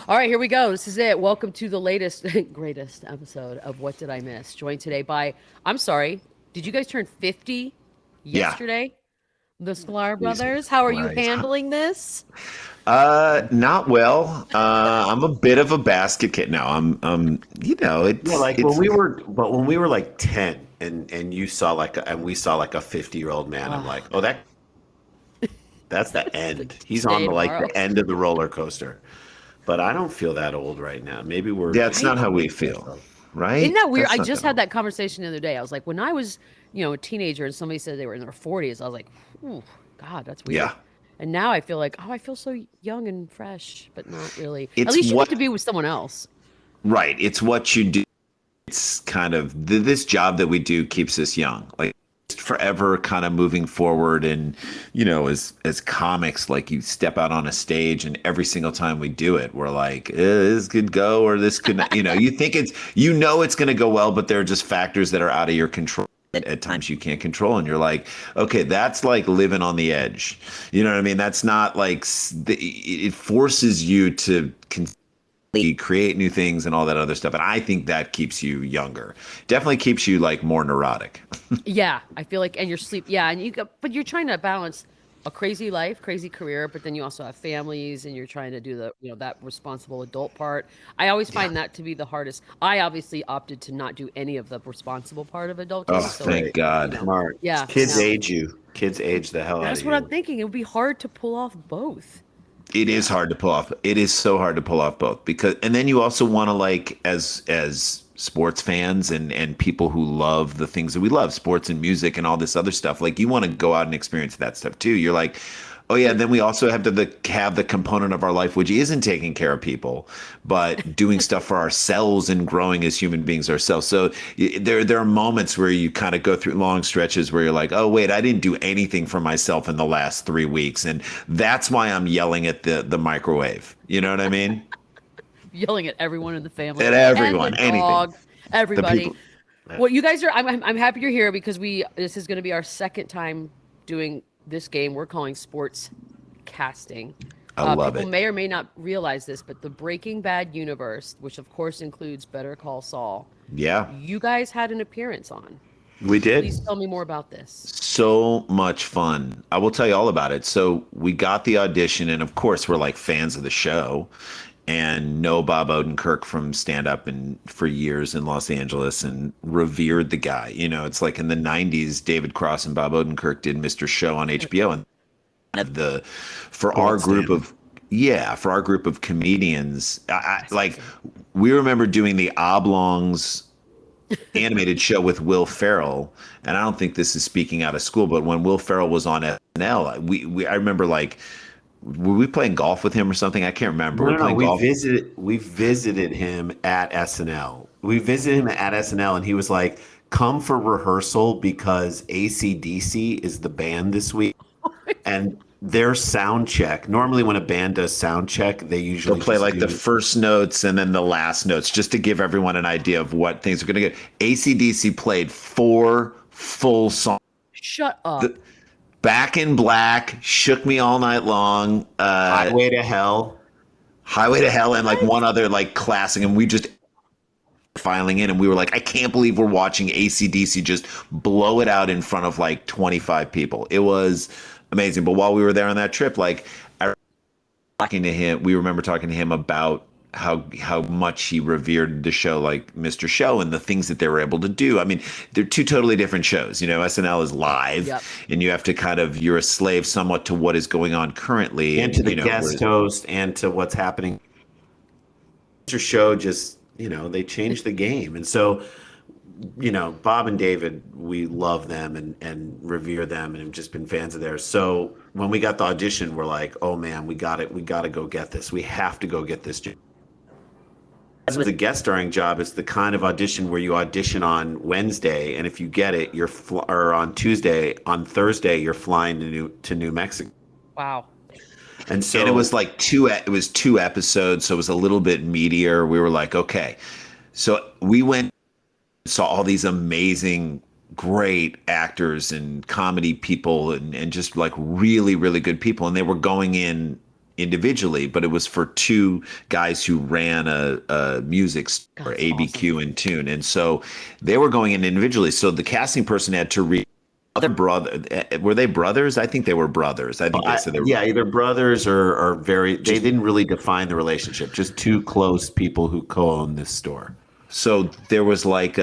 All right, here we go. This is it. Welcome to the latest, greatest episode of What Did I Miss? Joined today by, I'm sorry, did you guys turn 50 Yeah. yesterday? The Sklar Jesus Brothers. How are you Christ. handling this? Not well. I'm a bit of a basket kid. No, Yeah, like it's when we were like 10 and you saw and we saw like a 50-year-old man, I'm like, Ah, oh, that's the the end. He's on day the tomorrow. end of the roller coaster. But I don't feel that old right now. Maybe we're that's just Right? not how we aging feel, ourselves. Isn't right? that weird? That's I not just that had old. that conversation the other day. I was like, when I was, a teenager and somebody said they were in their 40s, I was like, ooh, God, that's weird. Yeah. And now I feel like, oh, I feel so young and fresh, but not really. At It's least you get what to be with someone else. right. It's what you do. It's kind of this job that we do keeps us young. Like just forever kind of moving forward and as comics, like you step out on a stage and every single time we do it we're like this could go or this could not, you think it's going to go well, but there are just factors that are out of your control that at times you can't control, and you're like, okay, that's like living on the edge. You know what I mean? That's not like it forces you to create new things and all that other stuff. And I think that keeps you younger. Definitely keeps you like more neurotic. Yeah, I feel like, and your sleep. Yeah, and but you're trying to balance a crazy life, crazy career, but then you also have families, and you're trying to do that responsible adult part. I always Yeah. find that to be the hardest. I obviously opted to not do any of the responsible part of adulting, Oh, so thank Great. God. Smart. yeah. Kids Now age you. Kids age the hell out that's of what I'm you. thinking. It would be hard to pull off both. It is hard to pull off. It is so hard to pull off both, because and then you also want to, like, as sports fans and people who love the things that we love, sports and music and all this other stuff, like you want to go out and experience that stuff too. You're like, oh yeah, then we also have to have the component of our life which isn't taking care of people, but doing stuff for ourselves and growing as human beings ourselves. So there are moments where you kind of go through long stretches where you're like, oh wait, I didn't do anything for myself in the last 3 weeks, and that's why I'm yelling at the microwave. You know what I mean? Yelling at everyone in the family At and the everyone, anything. dog, The everybody. people. Well, you guys are. I'm happy you're here because this is going to be our second time doing this game we're calling sports casting. I love People it. may or may not realize this, but the Breaking Bad universe, which of course includes Better Call Saul, Yeah, you guys had an appearance on. We Please did. tell me more about this. so much fun. I will tell you all about it. So we got the audition, and of course, we're like fans of the show and know Bob Odenkirk from stand up and for years in Los Angeles and revered the guy. It's like in the 90s, David Cross and Bob Odenkirk did Mr. Show on HBO. And the for our Gold group standard. of yeah, for our group of comedians, like we remember doing the Oblongs animated show with Will Ferrell, and I don't think this is speaking out of school, but when Will Ferrell was on SNL, I remember, like, were we playing golf with him or something? I can't remember. No, We no, were no. playing golf. We visited him at SNL. We visited him at SNL, and he was like, "Come for rehearsal because AC/DC is the band this week." And their sound check. Normally, when a band does sound check, they They'll usually play just like the do. first notes and then the last notes just to give everyone an idea of what things are going to get. AC/DC played 4 full songs. Shut The, up. Back in Black, Shook Me All Night Long, Highway to Hell. Highway to Hell, and like What? one other like classic. And we just filing in, and we were like, I can't believe we're watching AC/DC just blow it out in front of like 25 people. It was amazing. But while we were there on that trip, like, we remember talking to him about how much he revered the show, like Mr. Show, and the things that they were able to do. I mean, they're two totally different shows. SNL is live, Yep. and you have to you're a slave somewhat to what is going on currently, And to and the guest host and to what's happening. Your show just, they changed the game. And so, Bob and David, we love them and revere them and have just been fans of theirs. So when we got the audition, we're like, oh man, we got it. We got to go get this. We have to go get this job. As with a guest starring job, it's the kind of audition where you audition on Wednesday, and if you get it, or on Tuesday, on Thursday, you're flying to New Mexico. Wow. And so and it was like it was 2 episodes, so it was a little bit meatier. We were like, okay. So we went, saw all these amazing, great actors and comedy people and just like really, really good people. And they were going in individually, but it was for two guys who ran a music store, God, that's ABQ awesome. and Tune. And so they were going in individually. So the casting person had to read other brother. Were they brothers? I think they were brothers. I think they said they were Yeah, either brothers or very. They just. didn't really define the relationship. Just two close people who co-own this store. So there was like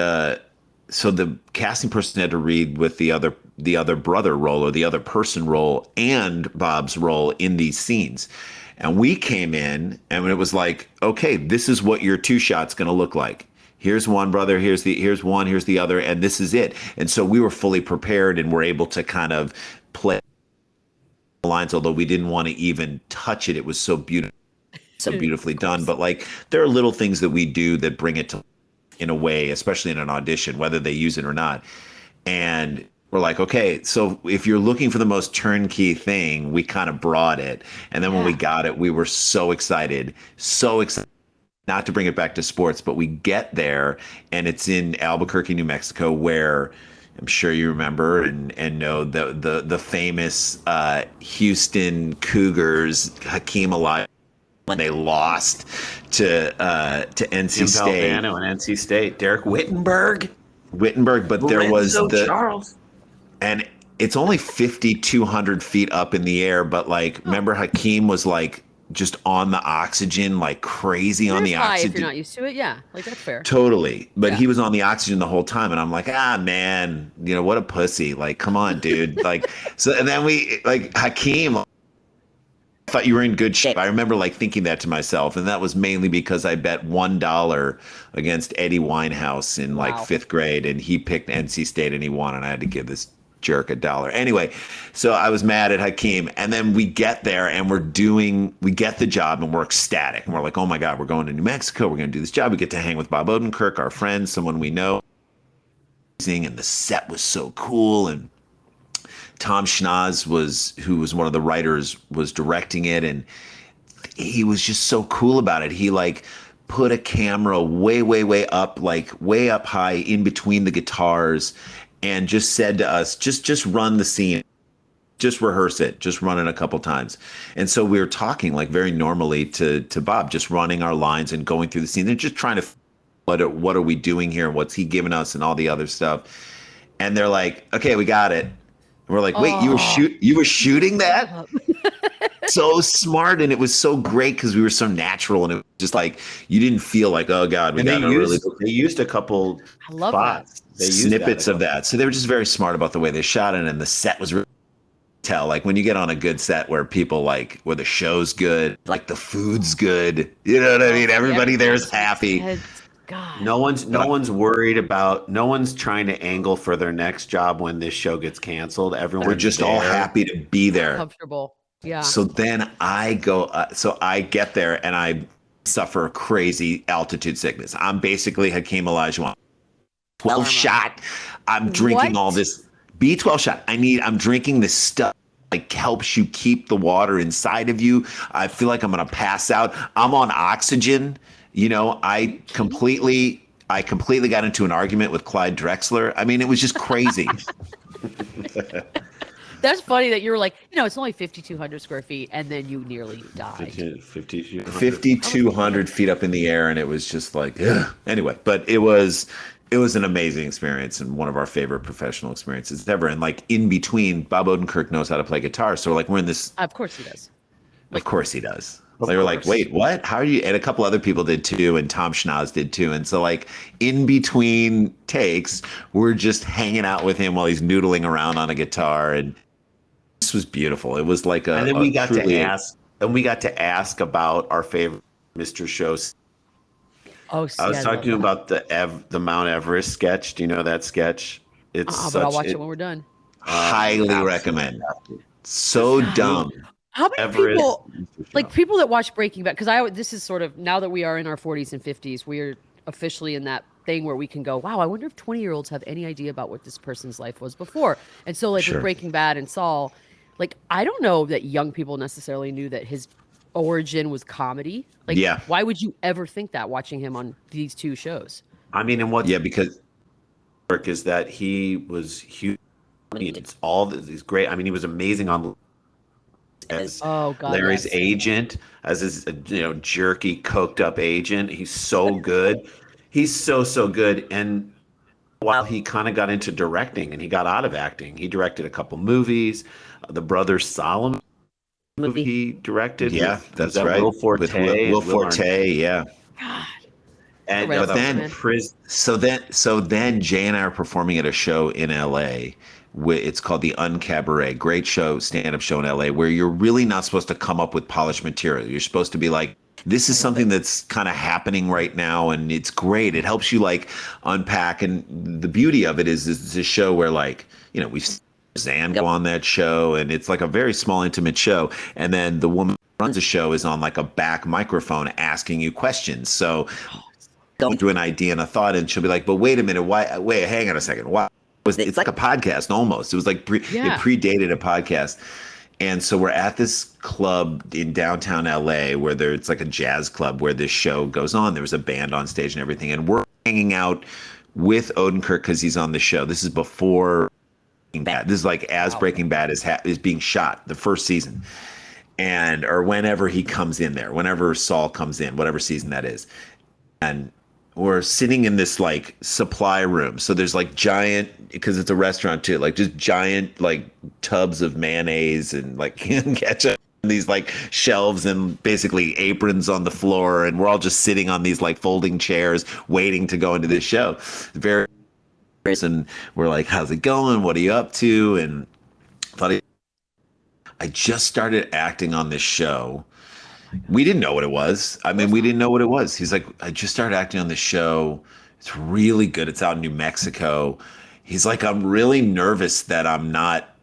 so the casting person had to read with the other brother role or the other person role and Bob's role in these scenes. And we came in and it was like, okay, this is what your two shot's going to look like. Here's one brother, here's one, here's the other, and this is it. And so we were fully prepared and were able to kind of play lines, although we didn't want to even touch it. It was so beautiful, so beautifully done. But like there are little things that we do that bring it to in a way, especially in an audition, whether they use it or not. And we're like, okay, so if you're looking for the most turnkey thing, we kind of brought it. And then when we got it, we were so excited, not to bring it back to sports, but we get there and it's in Albuquerque, New Mexico, where I'm sure you remember and know the famous Houston Cougars, Hakeem Olajuwon, when they lost to NC State. Albano and NC State. Derek Wittenberg, but there was Charles. And it's only 5,200 feet up in the air, but like, remember Hakeem was like just on the oxygen, like crazy on the High oxygen. if you're not used to it, yeah, like that's fair. Totally. But Yeah. he was on the oxygen the whole time. And I'm like, man, what a pussy. Like, come on, dude. Like, so, and then we, like, Hakeem, I thought you were in good shape. I remember like thinking that to myself. And that was mainly because I bet $1 against Eddie Winehouse in like fifth grade. And he picked NC State and he won. And I had to give this jerk $1. Anyway, so I was mad at Hakeem. And then we get there and we get the job and we're ecstatic. And we're like, oh my God, we're going to New Mexico. We're going to do this job. We get to hang with Bob Odenkirk, our friend, someone we know. And the set was so cool. And Tom Schnoz who was one of the writers, was directing it. And he was just so cool about it. He like put a camera way, way, way up, like way up high in between the guitars and just said to us, just run the scene, just rehearse it, just run it a couple times. And so we were talking like very normally to Bob, just running our lines and going through the scene and just trying to, what are we doing here? What's he giving us and all the other stuff. And they're like, okay, we got it. And we're like, wait, you were shooting that? So smart. And it was so great because we were so natural. And it was just like, you didn't feel like, oh God, they used a couple spots. Snippets of that. So they were just very smart about the way they shot it. And the set was really tell, like when you get on a good set where people like, where the show's good, like the food's good, you know what I mean? Everybody there's happy. God. No one's worried about, no one's trying to angle for their next job when this show gets canceled. We're just all happy to be there. Comfortable. Yeah. So then I go, so I get there and I suffer crazy altitude sickness. I'm basically Hakeem Olajuwon. 12 shot. I'm drinking all this B12 shot. I'm drinking this stuff like helps you keep the water inside of you. I feel like I'm going to pass out. I'm on oxygen. I completely got into an argument with Clyde Drexler. I mean, it was just crazy. That's funny that you were like, it's only 5,200 square feet, and then you nearly died. 5,200 feet up in the air, and it was just like, ugh. Anyway, but it was an amazing experience and one of our favorite professional experiences ever. And like in between, Bob Odenkirk knows how to play guitar, so like we're in this. Of course he does. Of course he does. They were like, wait, what? How are you? And a couple other people did too, and Tom Schnoz did too. And so like in between takes, we're just hanging out with him while he's noodling around on a guitar, and this was beautiful. It was like and then we got to ask about our favorite Mr. Shows. Oh, see, I was talking to you about the Mount Everest sketch. Do you know that sketch? But I'll watch it when we're done. Highly recommend. So dumb. How many people, like people that watch Breaking Bad, because this is sort of, now that we are in our 40s and 50s, we're officially in that thing where we can go, wow, I wonder if 20-year-olds have any idea about what this person's life was before. And so like with Breaking Bad and Saul, like I don't know that young people necessarily knew that his origin was comedy. Like, why would you ever think that watching him on these two shows? I mean, because is that he was huge. It's all these great. I mean, he was amazing on as Oh God, Larry's yes. agent, as his jerky, coked up agent. He's so good. He's so good. And while he kind of got into directing and he got out of acting, he directed a couple movies. The Brothers Solomon movie he directed Yeah, with was that's that right. Will With Forte Will and Will Arnett. Forte, yeah. God. And But then- So then Jay and I are performing at a show in LA. It's called the Uncabaret. Great show, stand-up show in LA, where you're really not supposed to come up with polished material. You're supposed to be like, this is something that's kind of happening right now, and it's great. It helps you like unpack. And the beauty of it is it's a show where we've seen Zan go on that show, and it's like a very small, intimate show. And then the woman who runs the show is on like a back microphone asking you questions. So going through an idea and a thought, and she'll be like, but wait a minute, wait, hang on a second. Why it's like a podcast almost. It was like it predated a podcast. And so we're at this club in downtown LA where it's like a jazz club where this show goes on. There was a band on stage and everything. And we're hanging out with Odenkirk because he's on the show. This is before Breaking Bad. This is like as Breaking Bad is being shot, the first season. Or whenever he comes in there, whenever Saul comes in, whatever season that is. And we're sitting in this like supply room. So there's like giant, because it's a restaurant too, like just giant like tubs of mayonnaise and like ketchup, and these like shelves and basically aprons on the floor. And we're all just sitting on these like folding chairs waiting to go into this show. And we're like, how's it going? What are you up to? And I just started acting on this show. We didn't know what it was. I mean, we didn't know what it was. He's like, I just started acting on this show. It's really good. It's out in New Mexico. He's like, I'm really nervous that I'm not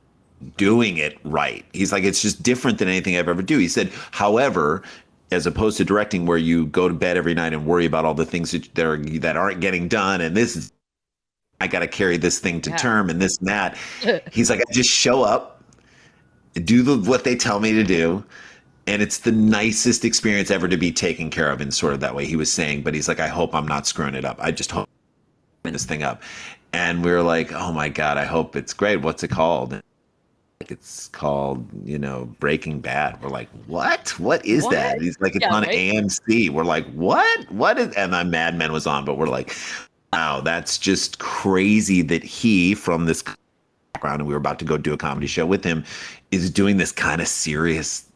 doing it right. He's like, it's just different than anything I've ever do. He said, however, as opposed to directing where you go to bed every night and worry about all the things that aren't getting done, and I got to carry this thing to term and this and that. He's like, I just show up, do what they tell me to do. And it's the nicest experience ever to be taken care of in sort of that way, he was saying. But he's like, I hope I'm not screwing it up. I just hope I'm this thing up. And we were like, oh my God, I hope it's great. What's it called? It's called, Breaking Bad. We're like, what? What is that? He's like, it's on AMC. We're like, what? What is? And then Mad Men was on, but we're like, wow, that's just crazy that he, from this background, and we were about to go do a comedy show with him, is doing this kind of serious.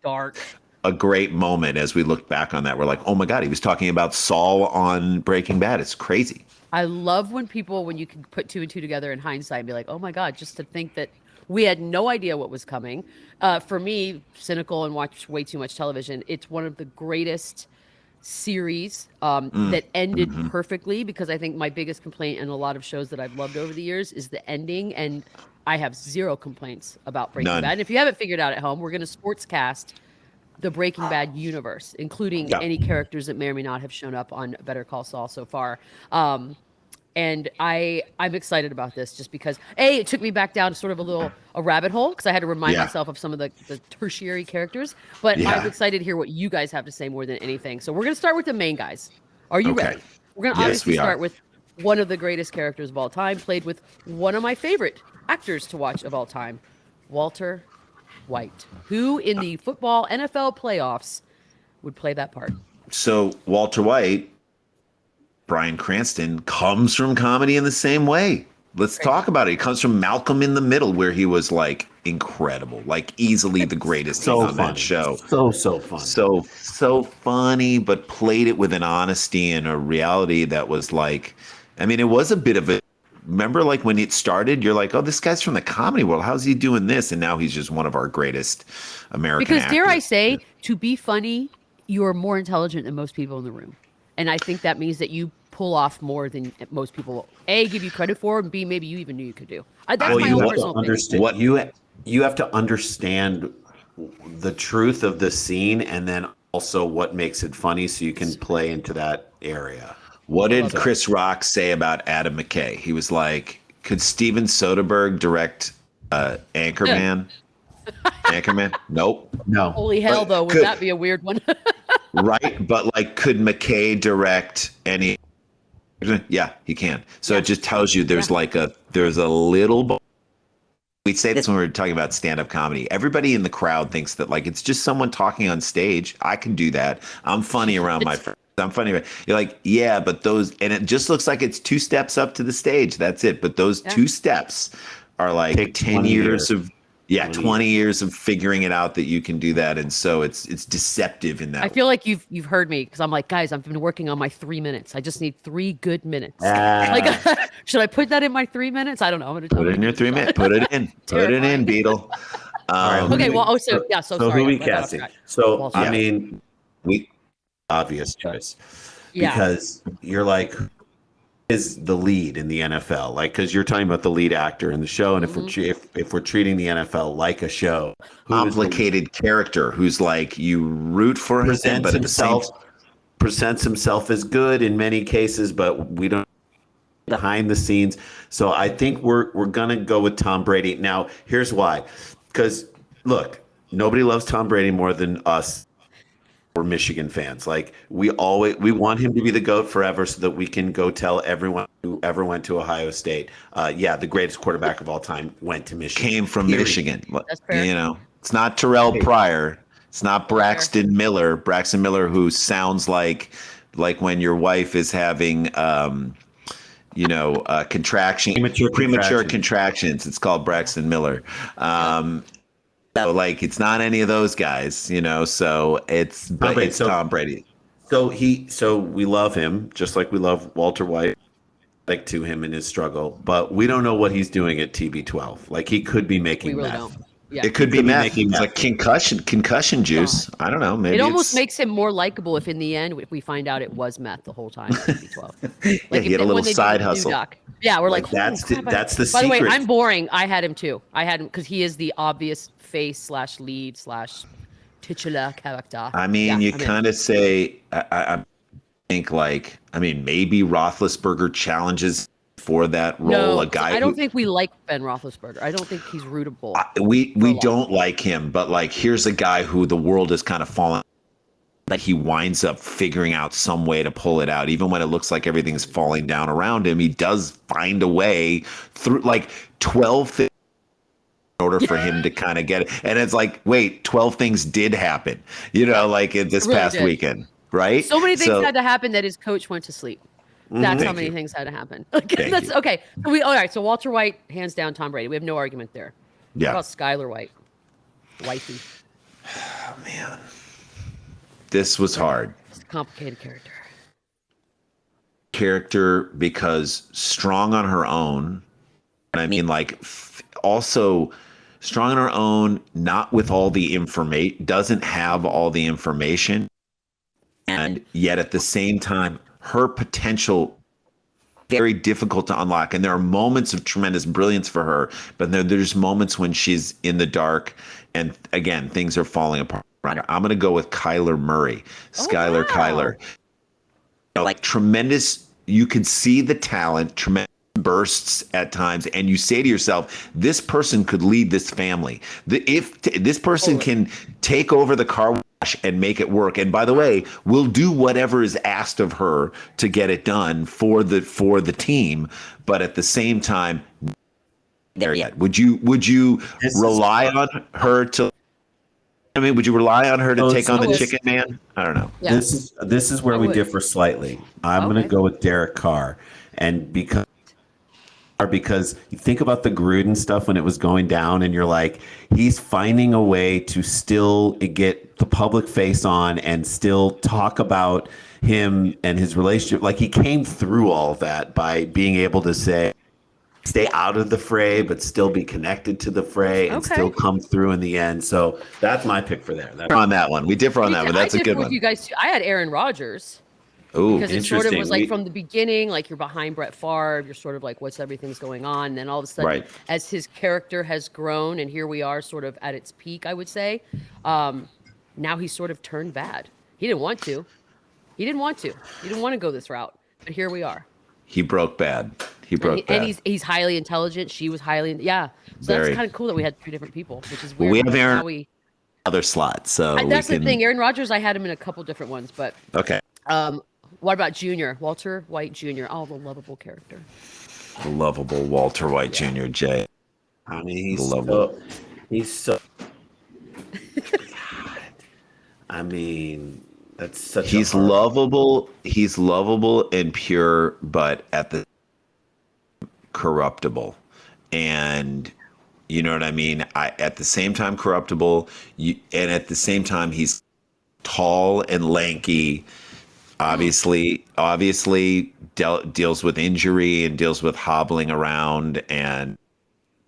Dark. A great moment as we looked back on that. We're like, oh my God, he was talking about Saul on Breaking Bad. It's crazy. I love when you can put two and two together in hindsight and be like, oh my God, just to think that we had no idea what was coming. For me, cynical and watch way too much television, it's one of the greatest series that ended perfectly, because I think my biggest complaint in a lot of shows that I've loved over the years is the ending, and I have zero complaints about Breaking Bad. And if you haven't figured out at home, we're going to sportscast the Breaking Bad universe, including any characters that may or may not have shown up on Better Call Saul so far. And I'm excited about this just because it took me back down to sort of a rabbit hole, because I had to remind myself of some of the tertiary characters. But I'm excited to hear what you guys have to say more than anything. So we're going to start with the main guys. Are you ready? We're going to obviously start with one of the greatest characters of all time, played with one of my favorite actors to watch of all time, Walter White, who in the football NFL playoffs would play that part. So Walter White, Bryan Cranston, comes from comedy in the same way. Let's talk about it. He comes from Malcolm in the Middle, where he was like incredible, like easily the greatest thing on that show. So funny. So funny, but played it with an honesty and a reality that was like, I mean, it was a bit of a, remember like when it started, you're like, oh, this guy's from the comedy world. How's he doing this? And now he's just one of our greatest American actors. Dare I say, to be funny, you're more intelligent than most people in the room. And I think that means that you pull off more than most people, A, give you credit for, and B, maybe you even knew you could do. That's my own personal opinion. You have to understand the truth of the scene, and then also what makes it funny, so you can play into that area. What did Chris Rock say about Adam McKay? He was like, could Steven Soderbergh direct Anchorman? Anchorman? Nope. No. Holy hell, though. Would that be a weird one? Right. But like, could McKay direct any? Yeah, he can. So it just tells you there's like there's a little We say this when we're talking about stand-up comedy. Everybody in the crowd thinks that like it's just someone talking on stage. I can do that. I'm funny around my friends. I'm funny. You're like, yeah, but those, and it just looks like it's 2 steps up to the stage. That's it. But those 2 steps are like Take 10 years of 20 years of figuring it out that you can do that. And so it's deceptive in that. I feel like you've heard me because I'm like, guys, I've been working on my 3 minutes. I just need 3 good minutes. Like, should I put that in my 3 minutes? I don't know. I'm gonna put it in your 3 minutes. Put it in. Put it in, Beadle. Okay. Well, so sorry. Who we casting? So I mean, we obvious choice because you're like, who is the lead in the NFL? Like, because you're talking about the lead actor in the show, and if we're treating the NFL like a show, complicated character who's like you root for him, but presents himself as good in many cases, but we don't behind the scenes. So I think we're gonna go with Tom Brady. Now, here's why: because look, nobody loves Tom Brady more than us. We're Michigan fans. Like we want him to be the GOAT forever so that we can go tell everyone who ever went to Ohio State. The greatest quarterback of all time went to Michigan. Came from Michigan. That's fair. You know, it's not Terrell Pryor. It's not Braxton Miller. Braxton Miller, who sounds like when your wife is having premature contractions. It's called Braxton Miller. So like it's not any of those guys, you know. So it's Tom Brady. So we love him just like we love Walter White, like to him in his struggle, but we don't know what he's doing at TB12. Like he could be making meth. Don't. Yeah. It could be meth. It's like concussion juice. I don't know. Maybe it almost makes him more likable if in the end we find out it was meth the whole time. TB12. Like he had a little side hustle. Yeah, we're like that's the secret. By the way, I'm boring. I had him too. I had him because he is the obvious face / lead / titular character. I mean, you kind of say, I think like, I mean, maybe Roethlisberger challenges for that role. No, I don't think we like Ben Roethlisberger. I don't think he's rootable. We don't like him, but like, here's a guy who the world is kind of falling. That he winds up figuring out some way to pull it out, even when it looks like everything's falling down around him. He does find a way through like 12 things in order for him to kind of get it. And it's like, wait, 12 things did happen, you know, like in this past weekend, right? So many things had to happen that his coach went to sleep. That's how many things had to happen. That's okay. All right. So Walter White, hands down, Tom Brady. We have no argument there. Yeah. What about Skylar White? Wifey. Oh, man. This was hard. It's a complicated character because strong on her own. And I mean, like, also strong on her own, not with all the information, doesn't have all the information. And yet at the same time, her potential very difficult to unlock. And there are moments of tremendous brilliance for her, but there's moments when she's in the dark and again, things are falling apart. I'm going to go with Kyler Murray, Skylar Kyler. You know, like tremendous, you could see the talent, tremendous bursts at times, and you say to yourself, this person could lead this family. If this person can take over the car wash and make it work, and by the way, will do whatever is asked of her to get it done for the team, but at the same time, there yet. Would you rely on her to? I mean, would you rely on her to take on the Chicken Man? I don't know. Yeah. This is where we differ slightly. I'm going to go with Derek Carr, and because you think about the Gruden stuff when it was going down, and you're like, he's finding a way to still get the public face on and still talk about him and his relationship. Like he came through all of that by being able to stay out of the fray, but still be connected to the fray and still come through in the end. So that's my pick for there. On that one. We differ on that one. That's a good one. You guys too. I had Aaron Rodgers. Oh, because it sort of was like from the beginning, like you're behind Brett Favre, you're sort of like, what's everything's going on? And then all of a sudden, as his character has grown, and here we are sort of at its peak, I would say, now he's sort of turned bad. He didn't want to. He didn't want to go this route, but here we are. He broke bad. And he's highly intelligent. She was highly, So that's kind of cool that we had 3 different people, which is weird. Well, we have Aaron other slots, so that's the thing. Aaron Rodgers, I had him in a couple different ones, but okay. What about Junior? Walter White Jr. Oh, the lovable character. The lovable Walter White Jr. Jay. I mean, Lovable. he's so. I mean, that's such a He's hard. lovable. He's lovable and pure, but at the corruptible. And you know what I mean? At the same time corruptible, and at the same time he's tall and lanky. Obviously deals with injury and deals with hobbling around and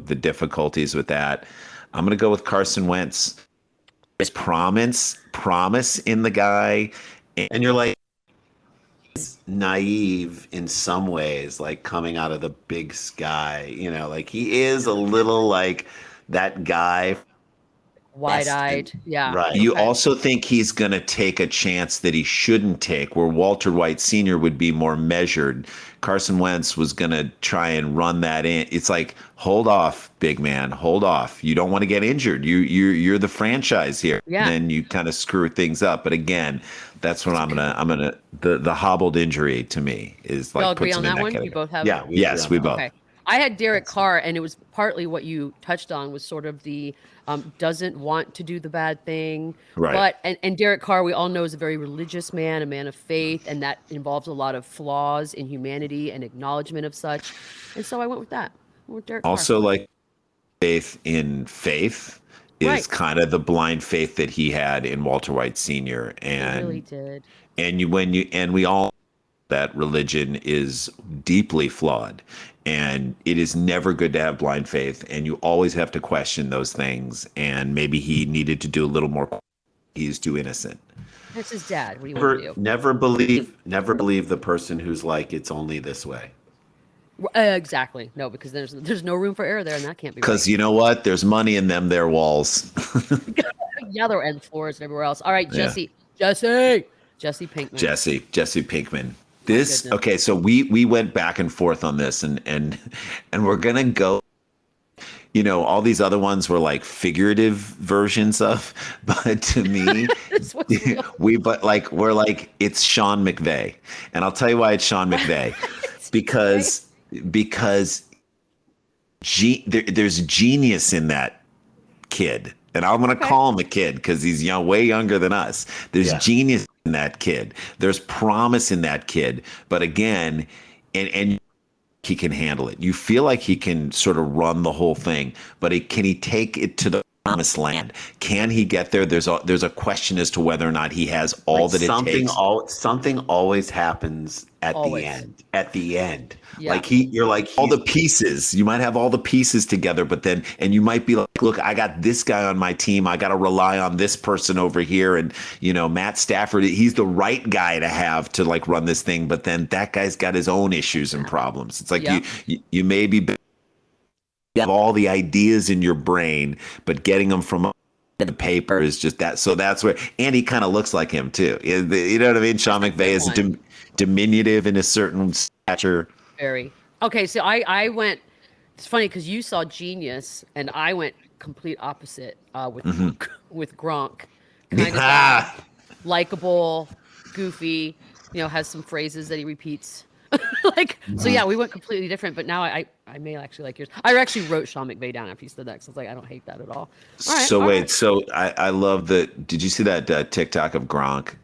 the difficulties with that. I'm going to go with Carson Wentz. There's promise in the guy, And you're like naive in some ways, like coming out of the big sky. Like he is a little like that guy. Wide-eyed. Yeah. Right. you Okay. also think he's going to take a chance that he shouldn't take, where Walter White Sr. would be more measured. Carson Wentz was going to try and run that in. It's like, hold off, big man, hold off. You don't want to get injured. You're the franchise here. Yeah. And then you kind of screw things up. But again, that's what I'm gonna the hobbled injury to me is like Y'all agree puts on him in that one? category. You both have? Yeah. Yes, we both. Okay. I had Derek Carr, and it was partly what you touched on was sort of the doesn't want to do the bad thing. Right. But and Derek Carr, we all know, is a very religious man, a man of faith, and that involves a lot of flaws in humanity and acknowledgement of such. And so I went with that. I went with Derek Also, Carr. like faith in faith is Right. kind of the blind faith that he had in Walter White Sr. He And really did. we all that religion is deeply flawed, and it is never good to have blind faith, and you always have to question those things, and maybe he needed to do a little more. He's too innocent. That's his dad. What do you want to do? Never believe the person who's like, it's only this way. Exactly. No, because there's no room for error there, and that can't be right. Because you know what? There's money in them there walls. Yeah, there and floors and everywhere else. All right, Yeah. Jesse Pinkman. Jesse Pinkman. Goodness. Okay, so we went back and forth on this, and we're gonna go. All these other ones were like figurative versions of, but to me, This was real. we're like it's Sean McVay, and I'll tell you why it's Sean McVay, because there's genius in that kid. And I'm going to call him a kid because he's way younger than us. There's genius in that kid. There's promise in that kid. But again, and he can handle it. You feel like he can sort of run the whole thing, but can he take it to the promised land? Can he get there? There's a question as to whether or not he has all that it takes. Something always happens at Always. the end. At the end. Yeah. Like you're like All the pieces. You might have all the pieces together, but then, and you might be like, look, I got this guy on my team. I got to rely on this person over here. And, Matt Stafford, he's the right guy to have to like run this thing. But then that guy's got his own issues and problems. It's like you may be have all the ideas in your brain, but getting them from the paper is just that. So that's where, and he kind of looks like him too. You know what I mean? Sean McVay is diminutive in a certain stature. Very. Okay, so I went. It's funny because you saw Genius, and I went complete opposite with Gronk. Kind of likable, goofy. Has some phrases that he repeats. So yeah, we went completely different. But now I may actually like yours. I actually wrote Sean McVay down after you said that because I was like, I don't hate that at all. All right, So wait, so I love did you see that TikTok of Gronk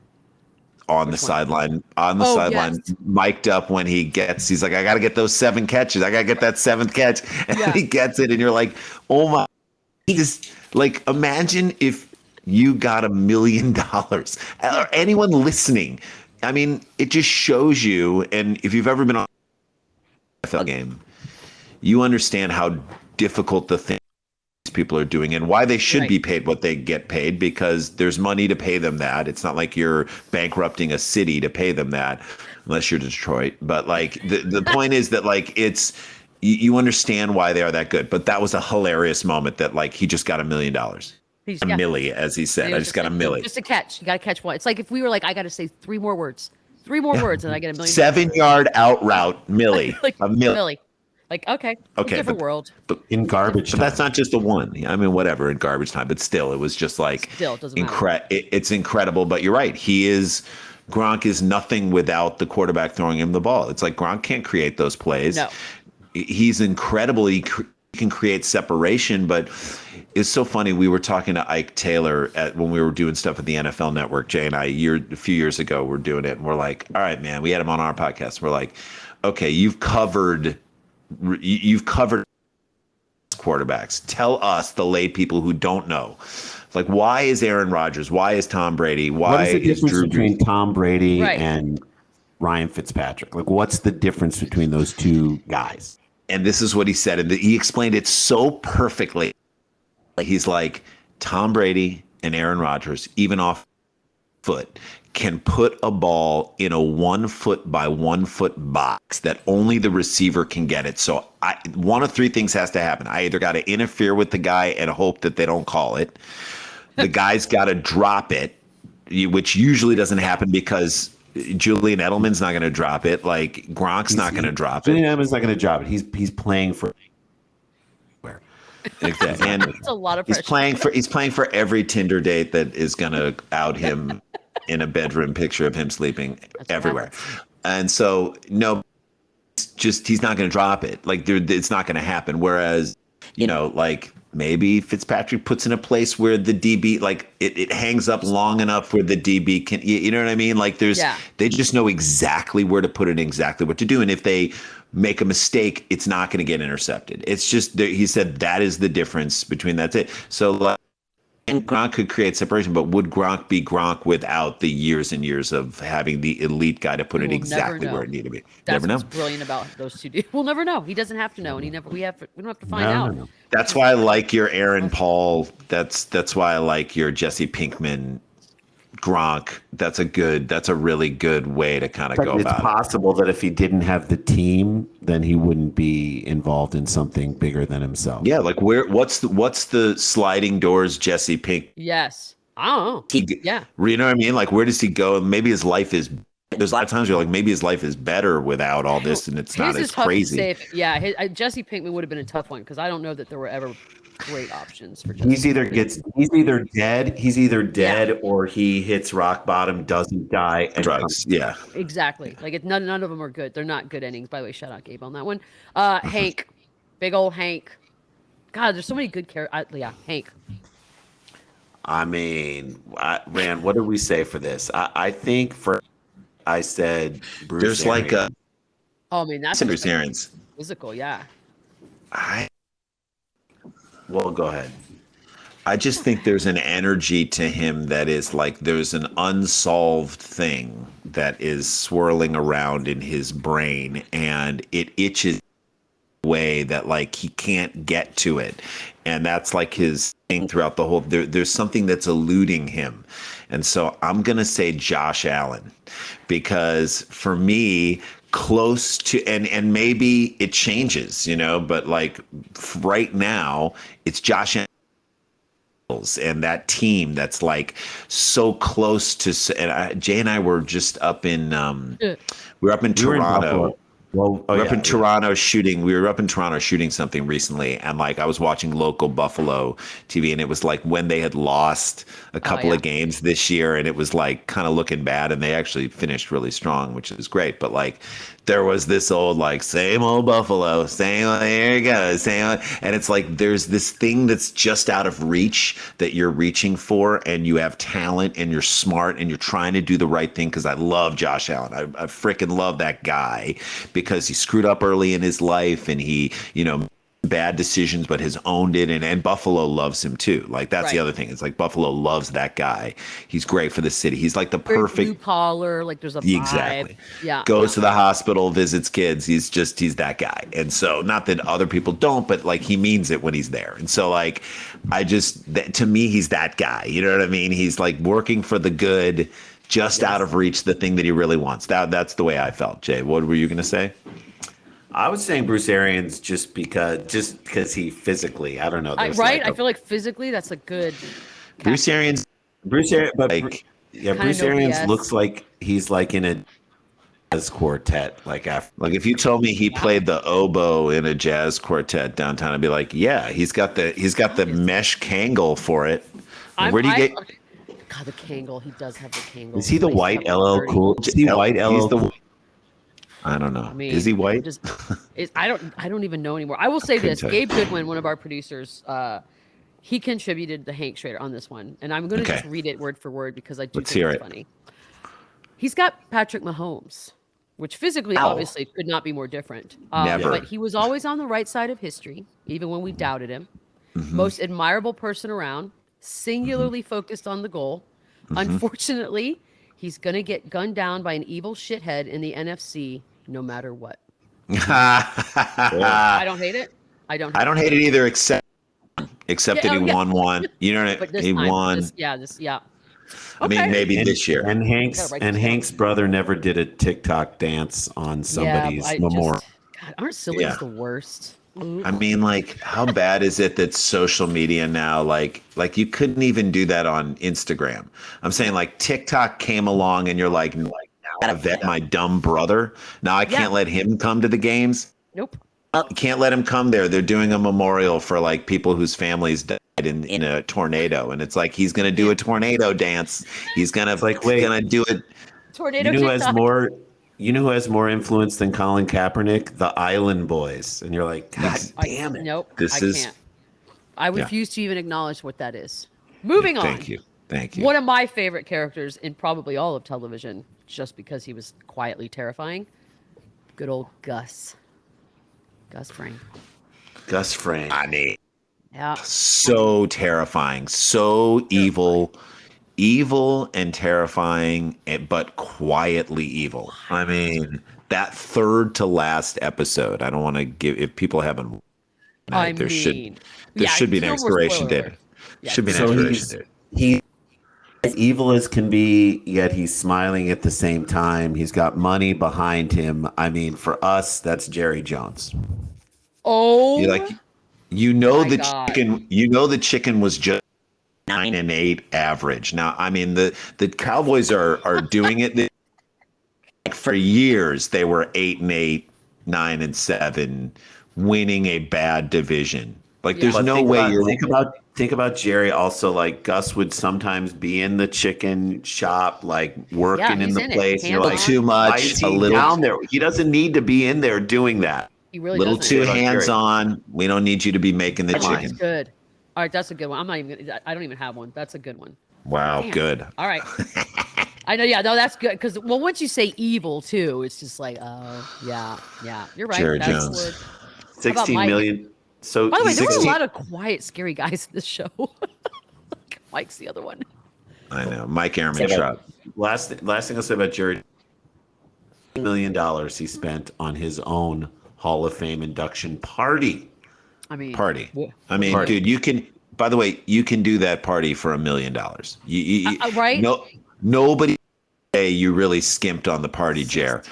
on the sideline, Yes. mic'd up when he's like, I got to get those 7 catches. I got to get that 7th catch. And he gets it. And you're like, oh my, he just like, imagine if you got $1 million or anyone listening. I mean, it just shows you. And if you've ever been on a NFL game, you understand how difficult the thing people are doing and why they should be paid what they get paid, because there's money to pay them that. It's not like you're bankrupting a city to pay them that, unless you're Detroit. But like the point is that like it's you understand why they are that good. But that was a hilarious moment that like he just got $1 million. A milli, as he said. I just got a milli. Just a catch. You got to catch one. It's like if we were like, I got to say 3 more words. 3 more words, and I get $1 million. 7-yard out route, milli. Like a milli. Like, okay, different world. But in garbage But time. that's not just the one. I mean, whatever, in garbage time. But still, it was just like Still, doesn't matter. It's incredible. But you're right. Gronk is nothing without the quarterback throwing him the ball. It's like Gronk can't create those plays. No. He's incredibly can create separation, but it's so funny. We were talking to Ike Taylor when we were doing stuff at the NFL Network. Jay and I, a few years ago, we're doing it, and we're like, all right, man. We had him on our podcast. We're like, okay, you've covered quarterbacks. Tell us, the lay people who don't know, like, why is Aaron Rodgers? Why is Tom Brady? Why what is the difference Drew between Tom Brady Right. and Ryan Fitzpatrick? Like, what's the difference between those two guys? And this is what he said, and he explained it so perfectly. He's like, Tom Brady and Aaron Rodgers, even off foot, can put a ball in a 1 foot by 1 foot box that only the receiver can get it. So one of three things has to happen. I either got to interfere with the guy and hope that they don't call it. The guy's got to drop it, which usually doesn't happen because Julian Edelman's not going to drop it. Like, Gronk's not going to drop it. Julian Edelman's not going to drop it. He's playing for where? Exactly. And It's a lot of pressure. he's playing for every Tinder date that is going to out him in a bedroom picture of him sleeping everywhere. And so no, he's not going to drop it. Like, it's not going to happen. Whereas, like, maybe Fitzpatrick puts in a place where the DB, like, it hangs up long enough where the DB can, you know what I mean? Like, they just know exactly where to put it and exactly what to do. And if they make a mistake, it's not going to get intercepted. It's just, he said that is the difference between that's it. So, like, and Gronk could create separation, but would Gronk be Gronk without the years and years of having the elite guy to put it exactly where it needed to be? That's never know. What's brilliant about those two. We'll never know. He doesn't have to know, and we don't have to find out. No. That's why I like your Aaron Paul. That's why I like your Jesse Pinkman, Gronk. That's a really good way to kind of go about it. It's possible that if he didn't have the team, then he wouldn't be involved in something bigger than himself. Yeah, like what's the sliding doors Jesse Pink? Yes. I don't know. Yeah. You know what I mean? Like, where does he go? Maybe his life is. There's a lot of times you're like, maybe his life is better without all this, and it's not as crazy. Jesse Pinkman would have been a tough one because I don't know that there were ever great options for Jesse. He's either dead or he hits rock bottom, doesn't die, and drugs. Yeah, exactly. Like, none of them are good. They're not good endings. By the way, shout out Gabe on that one. Hank, big old Hank. God, there's so many good characters. Yeah, Hank. I mean, Rand, what did we say for this? I think I said Bruce. There's Arians. like a. Oh, I mean, that's Bruce Arians. Physical, yeah. Well, go ahead. I just think there's an energy to him that is like there's an unsolved thing that is swirling around in his brain, and it itches way that, like, he can't get to it, and that's like his thing throughout the whole. There's something that's eluding him, and so I'm gonna say Josh Allen, because for me, close to, and maybe it changes, but like right now it's Josh Allen and that team that's like so close to. And Jay and I were just up in we were up in Toronto. We were up in Toronto shooting something recently, and like I was watching local Buffalo TV, and it was like when they had lost a couple of games this year, and it was like kind of looking bad, and they actually finished really strong, which is great. But like there was this old like same old Buffalo, same old, here you go, same old, and it's like there's this thing that's just out of reach that you're reaching for, and you have talent, and you're smart, and you're trying to do the right thing. Because I love Josh Allen, I freaking love that guy. Because he screwed up early in his life, and he, bad decisions, but has owned it. And Buffalo loves him too. Like that's the other thing. It's like Buffalo loves that guy. He's great for the city. He's like the perfect blue collar. Like there's a vibe. Exactly. Yeah. Goes to the hospital, visits kids. He's that guy. And so not that other people don't, but like he means it when he's there. And so like, to me, he's that guy. You know what I mean? He's like working for the good, just out of reach, the thing that he really wants. That's the way I felt. Jay, what were you going to say? I was saying Bruce Arians just because he physically, I don't know. Right? I feel like physically that's a good. Bruce Arians. Bruce Arians BS. looks like he's like in a jazz quartet. Like if you told me he played the oboe in a jazz quartet downtown, I'd be like, yeah, he's got the mesh Kangol for it. Where do you get? God, the Kangol. He does have the Kangol. Is he the white LL Cool? Is he white LL? I don't know. I mean, is he white? I don't even know anymore. I will say this: tell you. Gabe Goodwin, one of our producers, he contributed the Hank Schrader on this one, and I'm going to just read it word for word because I do think it's funny. He's got Patrick Mahomes, which physically, obviously, could not be more different. Never. But he was always on the right side of history, even when we doubted him. Most admirable person around, singularly focused on the goal. Unfortunately, he's going to get gunned down by an evil shithead in the NFC no matter what. I don't hate it. I don't hate it either, except that he won one. You know what I mean? He won. I mean, maybe this year. And Hank's brother never did a TikTok dance on somebody's memorial. God, aren't sillies the worst? I mean, like, how bad is it that social media now, like you couldn't even do that on Instagram? I'm saying, like, TikTok came along and you're like, now I vet my dumb brother. Now I can't let him come to the games. Nope. Can't let him come there. They're doing a memorial for like people whose families died in a tornado, and it's like he's gonna do a tornado dance. He's gonna gonna do it. Tornado. You know who has more influence than Colin Kaepernick? The Island Boys, and you're like, God damn it! Nope. I can't. I refuse to even acknowledge what that is. Moving on. Thank you. One of my favorite characters in probably all of television, just because he was quietly terrifying. Good old Gus. Gus Fring. I mean, so terrifying, so evil and terrifying, but quietly evil. I mean, that third to last episode. I don't want to give, if people haven't. There should be an expiration date. Should be an expiration date. He's as evil as can be, yet he's smiling at the same time. He's got money behind him. I mean, for us, that's Jerry Jones. Oh, the chicken was just 9-8 average. Now, I mean, the Cowboys are doing it. Like for years, they were 8-8, 9-7, winning a bad division. Like, there's no way you're think about Jerry. Also, like, Gus would sometimes be in the chicken shop, like working in the place. You're like, too much, a little down there. He doesn't need to be in there doing that. He really little doesn't. too hands-on. We don't need you to be making the chicken. That's good. All right, that's a good one. I don't even have one. That's a good one. Wow, good. All right. I know. Yeah, no, that's good. Because once you say evil too, it's just like, oh, yeah, you're right. Jerry Jones. 16 million. So, by the way, there were a lot of quiet, scary guys in this show. Mike's the other one. I know. Mike Ehrmantraut. Last thing I'll say about Jerry, $1 million he spent on his own Hall of Fame induction party. Dude, you can. By the way, you can do that party for $1 million. Right? No, nobody say you really skimped on the party, Jer.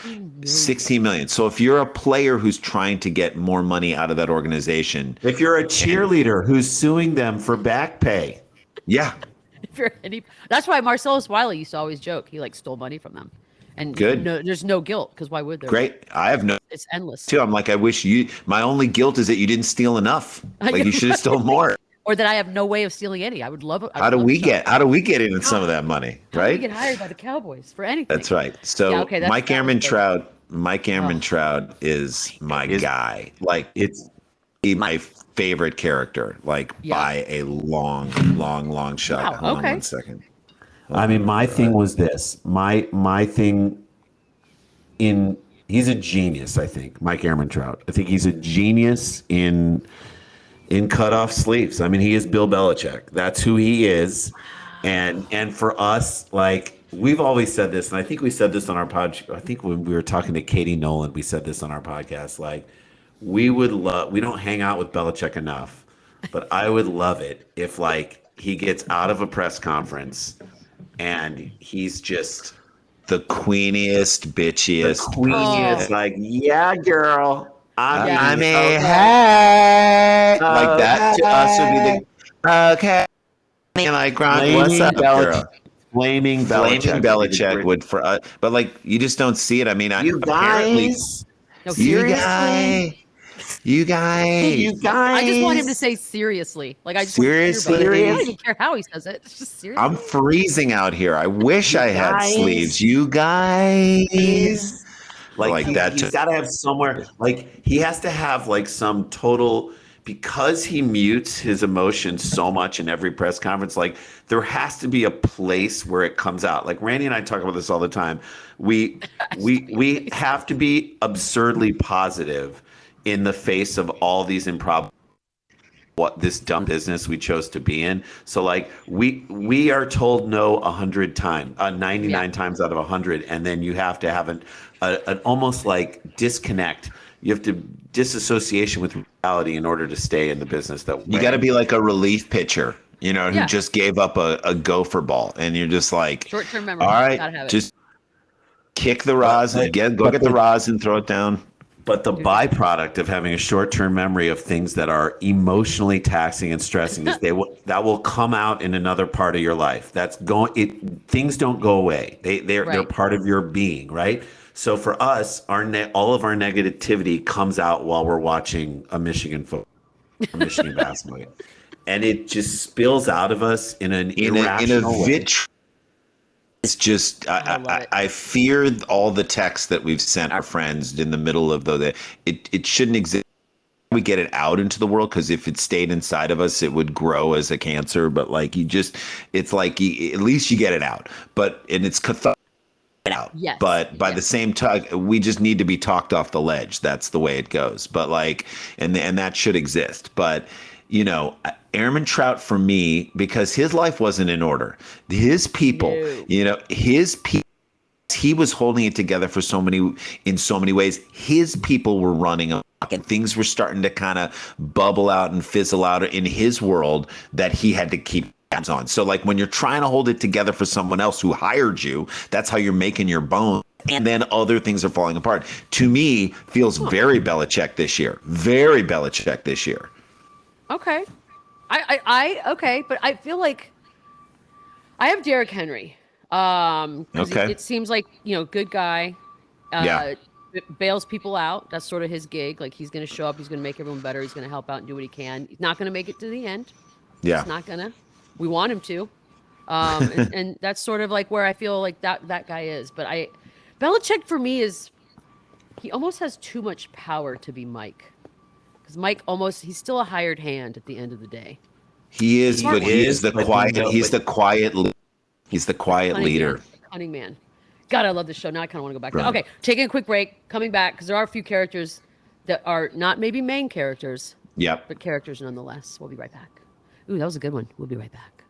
16 million. So if you're a player who's trying to get more money out of that organization, if you're a cheerleader who's suing them for back pay, that's why Marcellus Wiley used to always joke he stole money from them. And good. No, there's no guilt because why would there? Great. I have no. It's endless. Too. I'm like, I wish you. My only guilt is that you didn't steal enough. Like you should have stolen more. Or that I have no way of stealing any. I would love it. How do we get in some of that money? Right? We get hired by the Cowboys for anything. That's right. So Mike Ehrmantraut is my guy. Like it's my favorite character. Like by a long shot. Wow, Hold on 1 second. I mean, my thing was this. My thing he's a genius, I think, Mike Ehrmantraut. I think he's a genius in cut off sleeves. I mean, he is Bill Belichick. That's who he is. And for us, like, we've always said this, and I think we said this on our podcast. I think when we were talking to Katie Nolan, we said this on our podcast. Like, we don't hang out with Belichick enough, but I would love it if, like, he gets out of a press conference and he's just the queeniest, bitchiest. Like, yeah, girl. I mean, hey. Like that to us would be the, okay. And like, Gronk, what's up, girl? Flaming Belichick would for us. But, like, you just don't see it. I mean, you guys. You guys. I just want him to say seriously. Like, I just seriously. I don't even care how he says it. It's just seriously. I'm freezing out here. I wish I had sleeves. You guys. Like that. he's got to have somewhere. Like he has to have like some total, because he mutes his emotions so much in every press conference. Like there has to be a place where it comes out. Like Randy and I talk about this all the time. We have to be absurdly positive in the face of all these improbable, what this dumb business we chose to be in. So like we are told no 100 times, 99 times out of 100, and then you have to have an almost like disconnect. You have to disassociation with reality in order to stay in the business that you got to be like a relief pitcher, who just gave up a gopher ball, and you're just like, short-term memory. All right, gotta have it. just kick the rosin, go get the rosin, throw it down. But the byproduct of having a short-term memory of things that are emotionally taxing and stressing is that will come out in another part of your life. Things don't go away. They're part of your being, right? So for us, all of our negativity comes out while we're watching a Michigan football, or Michigan basketball game, and it just spills out of us in an irrational way. It's just I fear all the texts that we've sent our friends in the middle of it shouldn't exist. We get it out into the world, because if it stayed inside of us, it would grow as a cancer. But like it's like at least you get it out. And it's cathartic out. Yes. But by the same time, we just need to be talked off the ledge. That's the way it goes. But like, and that should exist. But Airman Trout for me, because his life wasn't in order. His people, he was holding it together in so many ways. His people were running amok, and things were starting to kind of bubble out and fizzle out in his world that he had to keep tabs on. So like when you're trying to hold it together for someone else who hired you, that's how you're making your bones. And then other things are falling apart. To me, feels very Belichick this year. Very Belichick this year. Okay. Okay, but I feel like I have Derrick Henry. Okay. It seems like, good guy. Bails people out. That's sort of his gig. Like he's going to show up. He's going to make everyone better. He's going to help out and do what he can. He's not going to make it to the end. Yeah. He's not going to. We want him to. And that's sort of like where I feel like that guy is. But Belichick for me he almost has too much power to be Mike. Because Mike he's still a hired hand at the end of the day. He is, but he's the quiet leader. Cunning man. God, I love this show. Now I kind of want to go back. Okay, taking a quick break, coming back, because there are a few characters that are not maybe main characters. Yep. But characters nonetheless. We'll be right back. Ooh, that was a good one. We'll be right back.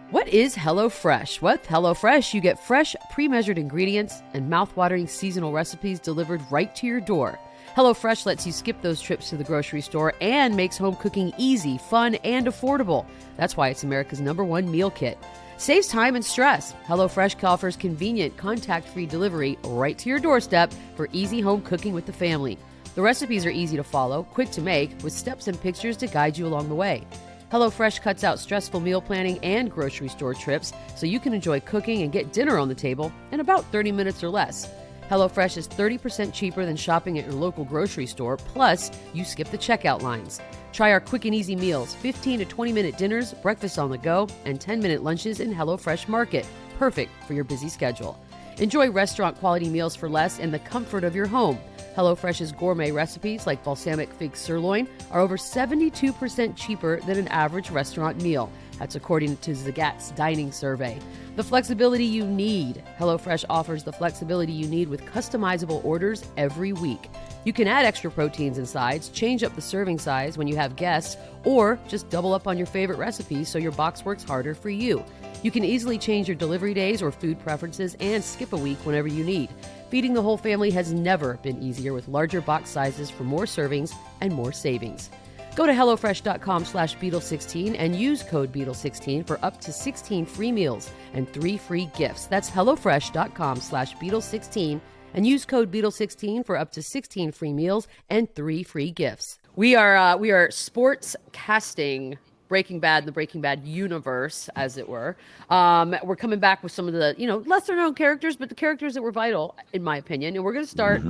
What is HelloFresh? With HelloFresh, you get fresh, pre-measured ingredients and mouth-watering seasonal recipes delivered right to your door. HelloFresh lets you skip those trips to the grocery store and makes home cooking easy, fun, and affordable. That's why it's America's #1 meal kit. Saves time and stress. HelloFresh offers convenient, contact-free delivery right to your doorstep for easy home cooking with the family. The recipes are easy to follow, quick to make, with steps and pictures to guide you along the way. HelloFresh cuts out stressful meal planning and grocery store trips so you can enjoy cooking and get dinner on the table in about 30 minutes or less. HelloFresh is 30% cheaper than shopping at your local grocery store, plus you skip the checkout lines. Try our quick and easy meals, 15 to 20-minute dinners, breakfast on the go, and 10-minute lunches in HelloFresh Market, perfect for your busy schedule. Enjoy restaurant-quality meals for less in the comfort of your home. HelloFresh's gourmet recipes like balsamic fig sirloin are over 72% cheaper than an average restaurant meal. That's according to Zagat's dining survey. The flexibility you need. HelloFresh offers the flexibility you need with customizable orders every week. You can add extra proteins and sides, change up the serving size when you have guests, or just double up on your favorite recipes so your box works harder for you. You can easily change your delivery days or food preferences and skip a week whenever you need. Feeding the whole family has never been easier with larger box sizes for more servings and more savings. Go to HelloFresh.com/Beadle16 and use code Beadle16 for up to 16 free meals and 3 free gifts. That's HelloFresh.com/Beadle16 and use code Beadle16 for up to 16 free meals and 3 free gifts. We are sportscasting Breaking Bad, the Breaking Bad universe, as it were. We're coming back with some of the, lesser known characters, but the characters that were vital, in my opinion. And we're going to start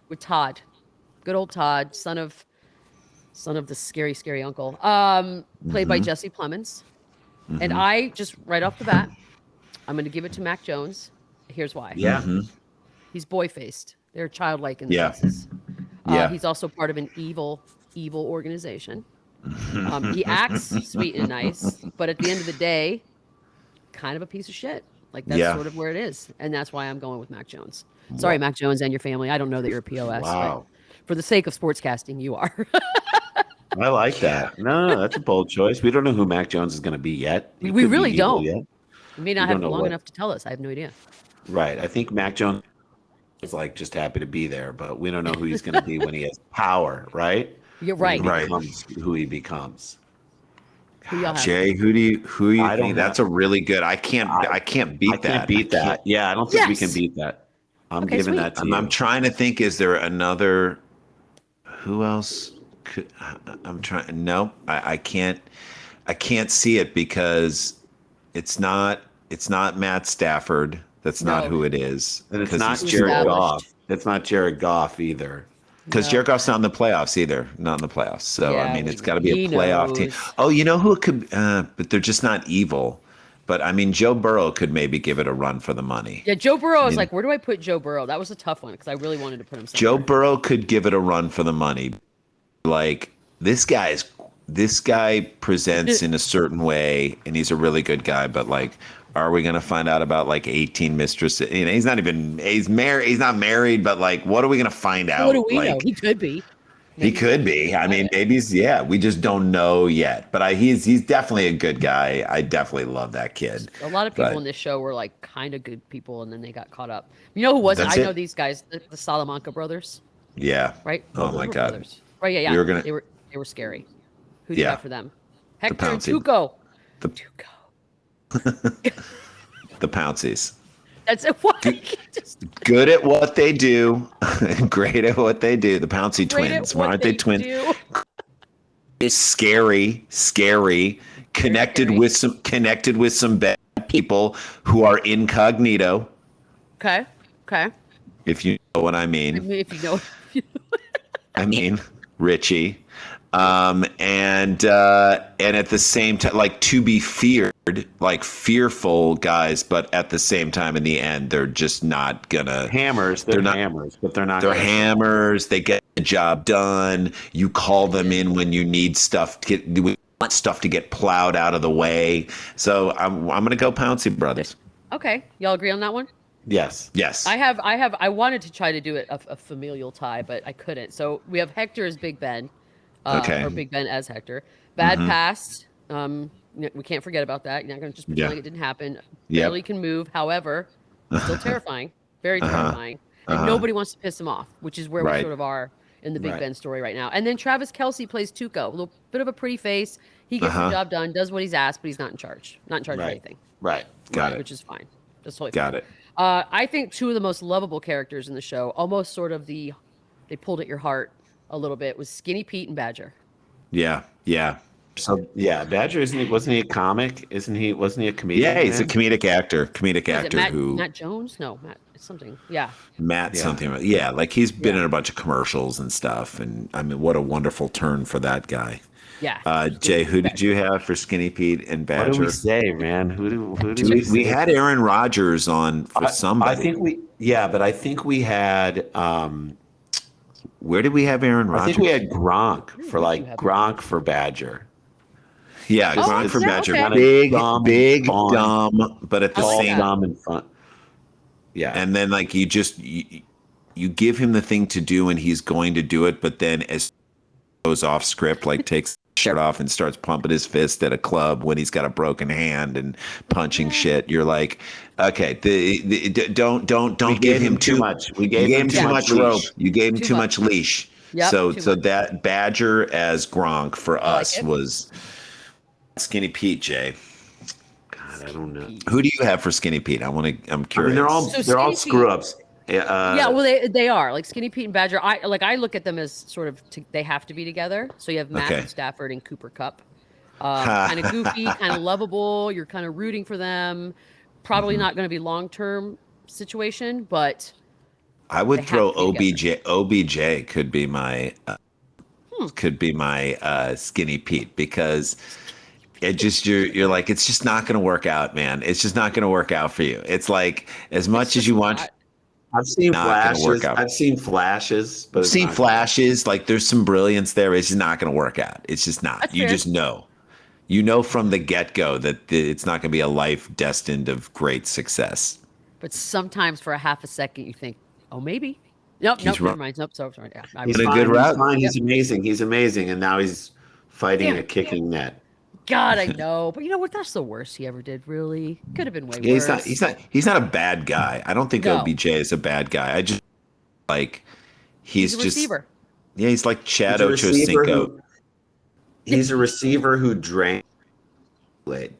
with Todd. Good old Todd, son of the scary, scary uncle, played by Jesse Plemons. And I just, right off the bat, I'm going to give it to Mac Jones. Here's why. Yeah. He's boy-faced. They're childlike in the Yeah. faces. Yeah. He's also part of an evil organization. He acts sweet and nice, but at the end of the day, kind of a piece of shit. Like that's Yeah. sort of where it is, and that's why I'm going with Mac Jones. Sorry, Mac Jones and your family. I don't know that you're a POS, Wow. but for the sake of sportscasting, you are. I like that. No, that's a bold choice. We don't know who Mac Jones is going to be yet. He We could be really evil don't. yet. We may We not don't have know long what- enough to tell us. I have no idea. Right. I think Mac Jones is like just happy to be there, but we don't know who he's going to be when he has power, right? You're right. When he Right. becomes who he becomes. Who y'all have? Jay, who do you I don't think? That's have- a really good. I can't beat I that. can't beat that. Yeah, I don't think we can Yes. beat that. I'm Okay, giving sweet. that to you. I'm trying to think. Is there another? Who else could? I'm trying. No, I can't. I can't see it because it's not. It's not Matt Stafford. That's not No. who it is. And it's 'Cause not he's Jared established. Goff. It's not Jared Goff either. Because No. Jared Goff's not in the playoffs either. Not in the playoffs. So Yeah, I mean, we it's got to be he a playoff team. knows. Oh, you know who it could? But they're just not evil. But I mean, Joe Burrow could maybe give it a run for the money. Yeah, Joe Burrow. I was Yeah. like, where do I put Joe Burrow? That was a tough one because I really wanted to put him somewhere. Joe Burrow could give it a run for the money. Like this guy presents in a certain way, and he's a really good guy. But like, are we gonna find out about like 18 mistresses? You know, he's married. He's not married. But like, what are we gonna find out? What do we know? Like, He could be. he could be. I mean, maybe we just don't know yet. But he's definitely a good guy. I definitely love that kid. A lot of people But- in this show were like kind of good people, and then they got caught up. You know who wasn't? That's I it. know these guys, the Salamanca brothers, Yeah. right? Oh Those my were God. brothers. Right? Yeah, yeah. We were gonna- They were scary. Who do you Yeah. got for them? Hector and Pouncy. Tuco. The- Tuco. The Pouncies. That's it. What? Just Good at what they do. Great at what they do. The Pouncy great at twins. what Aren't they twins? do. It's scary. Connected scary. with some bad people who are incognito, Okay. Okay. if you know what I I mean. mean, if you know. I mean, Richie. And at the same time, like to be feared, like fearful guys, but at the same time, in the end, they're just not gonna. Hammers. They're not hammers, but they're not. They're hammers. They get the job done. You call them in when you need stuff to get plowed out of the way. So I'm gonna go Pouncy Brothers. Okay. Y'all agree on that one? Yes. Yes. I wanted to try to do it a familial tie, but I couldn't. So we have Hector as Big Ben. Okay. Or Big Ben as Hector. Bad past. We can't forget about that. You're not going to just pretend Yeah. like it didn't happen. Yep. Barely can move. However, still terrifying. Very terrifying. And nobody wants to piss him off, which is where we Right. sort of are in the Big Right. Ben story right now. And then Travis Kelce plays Tuco. A little bit of a pretty face. He gets the job done, does what he's asked, but he's not in charge. Not in charge of Right. anything. Right. Got it. Which is fine. That's totally Got fine. it. I think two of the most lovable characters in the show, almost sort of they pulled at your heart a little bit, was Skinny Pete and Badger. Yeah. Yeah. So yeah, Badger wasn't he a comic? Wasn't he a comedian? Yeah. He's a man? comedic actor. Is it Matt Matt Jones? No, Matt something. Yeah. Yeah. something. Yeah. Like he's been in a bunch of commercials and stuff. And I mean, what a wonderful turn for that guy. Yeah. Jay, who did you have for Skinny Pete and What do we Badger? say, man? Who do we say? We had Aaron Rodgers on for somebody. I think we had. Where did we have Aaron Rodgers? I think we had Gronk for think you have Gronk for Badger. Yeah, Oh, Gronk for yeah, Badger. okay. Big, Dumb, dumb, but at the I like same that. Dumb in front. Yeah, and then like you give him the thing to do and he's going to do it, but then as goes off script, like takes his shirt off and starts pumping his fist at a club when he's got a broken hand and punching shit. You're like, okay, don't we give him too much. We You gave gave him too much leash. rope. You gave him Too too much. much leash. Yep, so too much. that Badger as Gronk for us it. was Skinny Pete. Jay, God, I don't know. who do you have for Skinny Pete? I'm I curious. mean, they're all So they're all Skinny screw Pete- ups. Yeah, well, they are like Skinny Pete and Badger. I look at them as sort of they have to be together. So you have Matthew Okay. Stafford and Cooper Cup, kind of goofy, kind of lovable. You're kind of rooting for them. Probably not going to be long-term situation, but I would They throw have to be OBJ could be my Skinny Pete because it just you're like it's just not going to work out, man. It's just not going to work out for you. It's like as much as you want. I've seen not going to work flashes. out. I've seen flashes, but I've it's seen not flashes. Like there's some brilliance there. It's just not going to work out. It's just not. That's You fair. just know. You know from the get-go that it's not going to be a life destined of great success. But sometimes for a half a second, you think, oh, maybe. Nope, He's nope, right. never mind. Nope, sorry. Yeah, I He's was In a fine. good He's route. fine. He's amazing. He's amazing. And now he's fighting Damn a it. kicking net. God, I know. But you know what? That's the worst he ever did, really. Could have been way Yeah, worse. he's not a bad guy. I don't think No. OBJ is a bad guy. I just like He's a just receiver. yeah, he's like Chad He's a receiver Ochocinco. he's a receiver who drank it.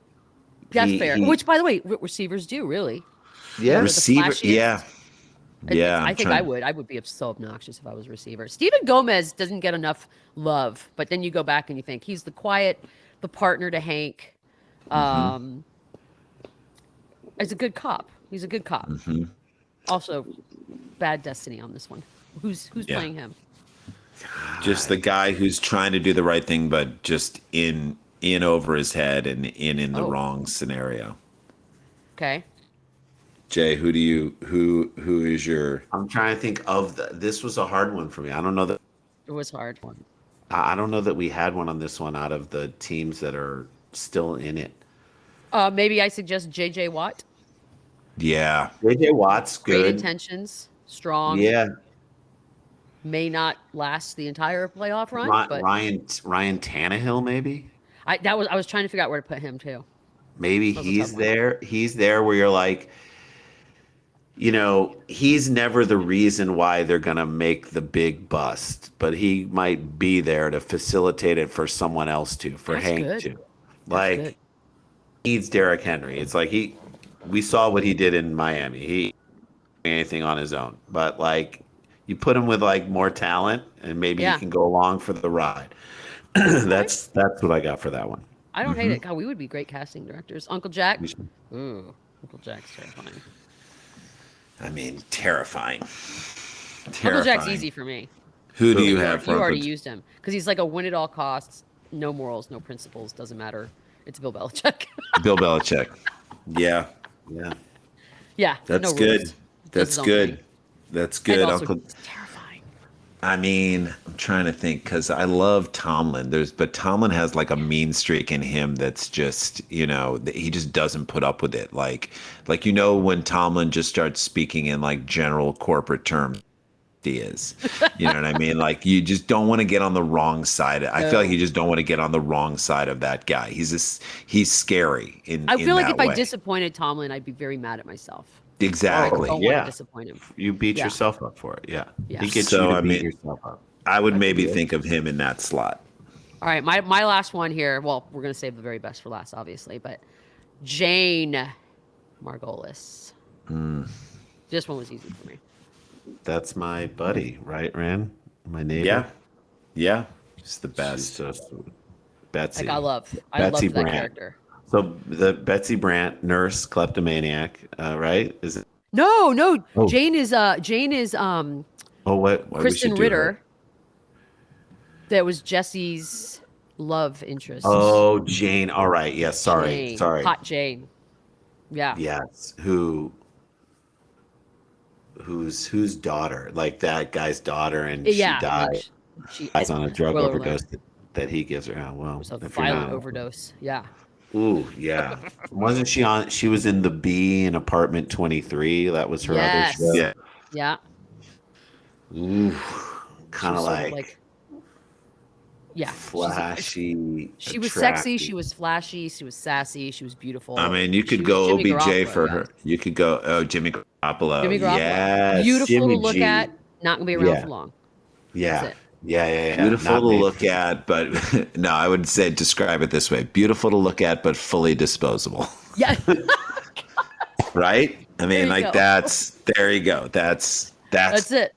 That's fair. Which, by the way, receivers do, really. Yeah. Receiver, flashiest. yeah. Yeah, I think I would. I would be so obnoxious if I was a receiver. Steven Gomez doesn't get enough love, but then you go back and you think he's the partner to Hank. He's a good cop. He's a good cop. Also, bad destiny on this one. Who's playing him? Just the guy who's trying to do the right thing, but just in over his head and in the wrong scenario. Okay. Jay, who is your? I'm trying to think of this was a hard one for me. I don't know that It was hard. I don't know that we had one on this one out of the teams that are still in it. Maybe I suggest J.J. Watt. Yeah, JJ Watt's Great good. intentions, strong. Yeah. May not last the entire playoff run, but Ryan Tannehill maybe. I was trying to figure out where to put him too. Maybe That was a he's tough one. there. He's there where you're like, he's never the reason why they're going to make the big bust, but he might be there to facilitate it for someone else to, for That's Hank good. to. That's Like, good. he needs Derrick Henry. It's like we saw what he did in Miami. He anything on his own, but like you put him with like more talent and maybe Yeah. he can go along for the ride. That's what I got for that one. I don't hate it. God, we would be great casting directors. Uncle Jack. We should- Ooh, Uncle Jack's terrifying. I mean, terrifying. Uncle Jack's easy for me. Who do you have? You for already Uncle- used him because he's like a win at all costs, no morals, no principles, doesn't matter. It's Bill Belichick. Bill Belichick. Yeah, Yeah. Yeah, that's no good. rules. Does That's his own good. thing. That's And good, also, Uncle. it's terrifying. I mean, I'm trying to think because I love Tomlin. But Tomlin has like a mean streak in him that's just, he just doesn't put up with it. Like when Tomlin just starts speaking in like general corporate terms, he is. You know what I mean? Like you just don't want to get on the wrong side. I feel like you just don't want to get on the wrong side of that guy. He's scary I feel like if way. I disappointed Tomlin, I'd be very mad at myself. Exactly. I don't want to disappoint him. You beat Yeah. yourself up for it. Yeah. Yeah. He gets So, you to I beat mean- yourself up. I would maybe think of him in that slot. All right, my last one here. Well, we're gonna save the very best for last, obviously, but Jane Margolis. This one was easy for me. That's my buddy, right, Ran? My neighbor. Yeah. Yeah. He's the She's best. just Betsy. Like I love Betsy that Brandt. character. So the Betsy Brandt, nurse, kleptomaniac, right? Is it? No. Oh. Jane is Oh, what? Why we Kristen should do Ritter. her. That was Jesse's love interest. Oh, Jane. All right. Yes. Jane. Sorry. Hot Jane. Yeah. Yes. Whose daughter? Like that guy's daughter, and Yeah. she died. She Dies on a drug spoiler overdose alert. that he gives her. Oh, well, It was a if you're violent not- overdose. Yeah. Ooh, yeah. Wasn't she on? She was in the B in Apartment 23. That was her Yes. other show. Yeah. Yeah. Ooh, She kind of was sort like yeah. flashy. She was sexy. attractive. She was flashy. She was sassy. She was beautiful. I mean, you She could was go Jimmy OBJ Garoppolo, for yeah. her. You could go, Jimmy Garoppolo. Jimmy Garoppolo. Yes, Beautiful Jimmy to look G. at. Not gonna be around Yeah. for long. Yeah. That's it. Yeah. Beautiful Not to made look for- at, but no, I would say describe it this way: beautiful to look at, but fully disposable. Yeah. Right? I mean, you like go. there you go. That's That's it.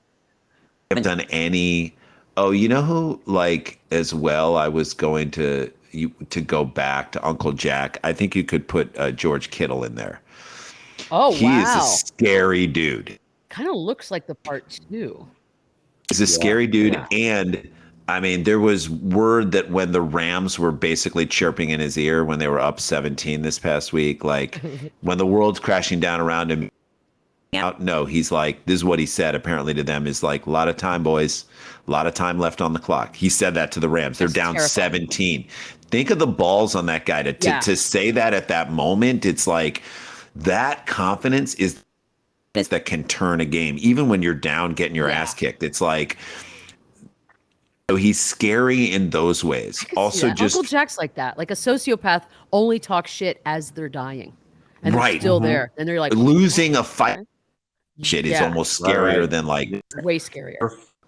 I haven't done any. Oh, you know who? Like as well, I was going to go back to Uncle Jack. I think you could put George Kittle in there. Oh He wow. is a scary dude. Kind of looks like the part two. He's a scary dude, and I mean, there was word that when the Rams were basically chirping in his ear when they were up 17 this past week, like when the world's crashing down around him, out. No, he's like, this is what he said apparently to them is like, a lot of time, boys, a lot of time left on the clock. He said that to the Rams. They're down terrifying. 17. Think of the balls on that guy to say that at that moment. It's like that confidence is that can turn a game, even when you're down, getting your ass kicked. It's like, so he's scary in those ways. Also, just Uncle Jack's like that. Like a sociopath only talks shit as they're dying, and they're still there, and they're like losing a fight. Shit is almost scarier than like way scarier.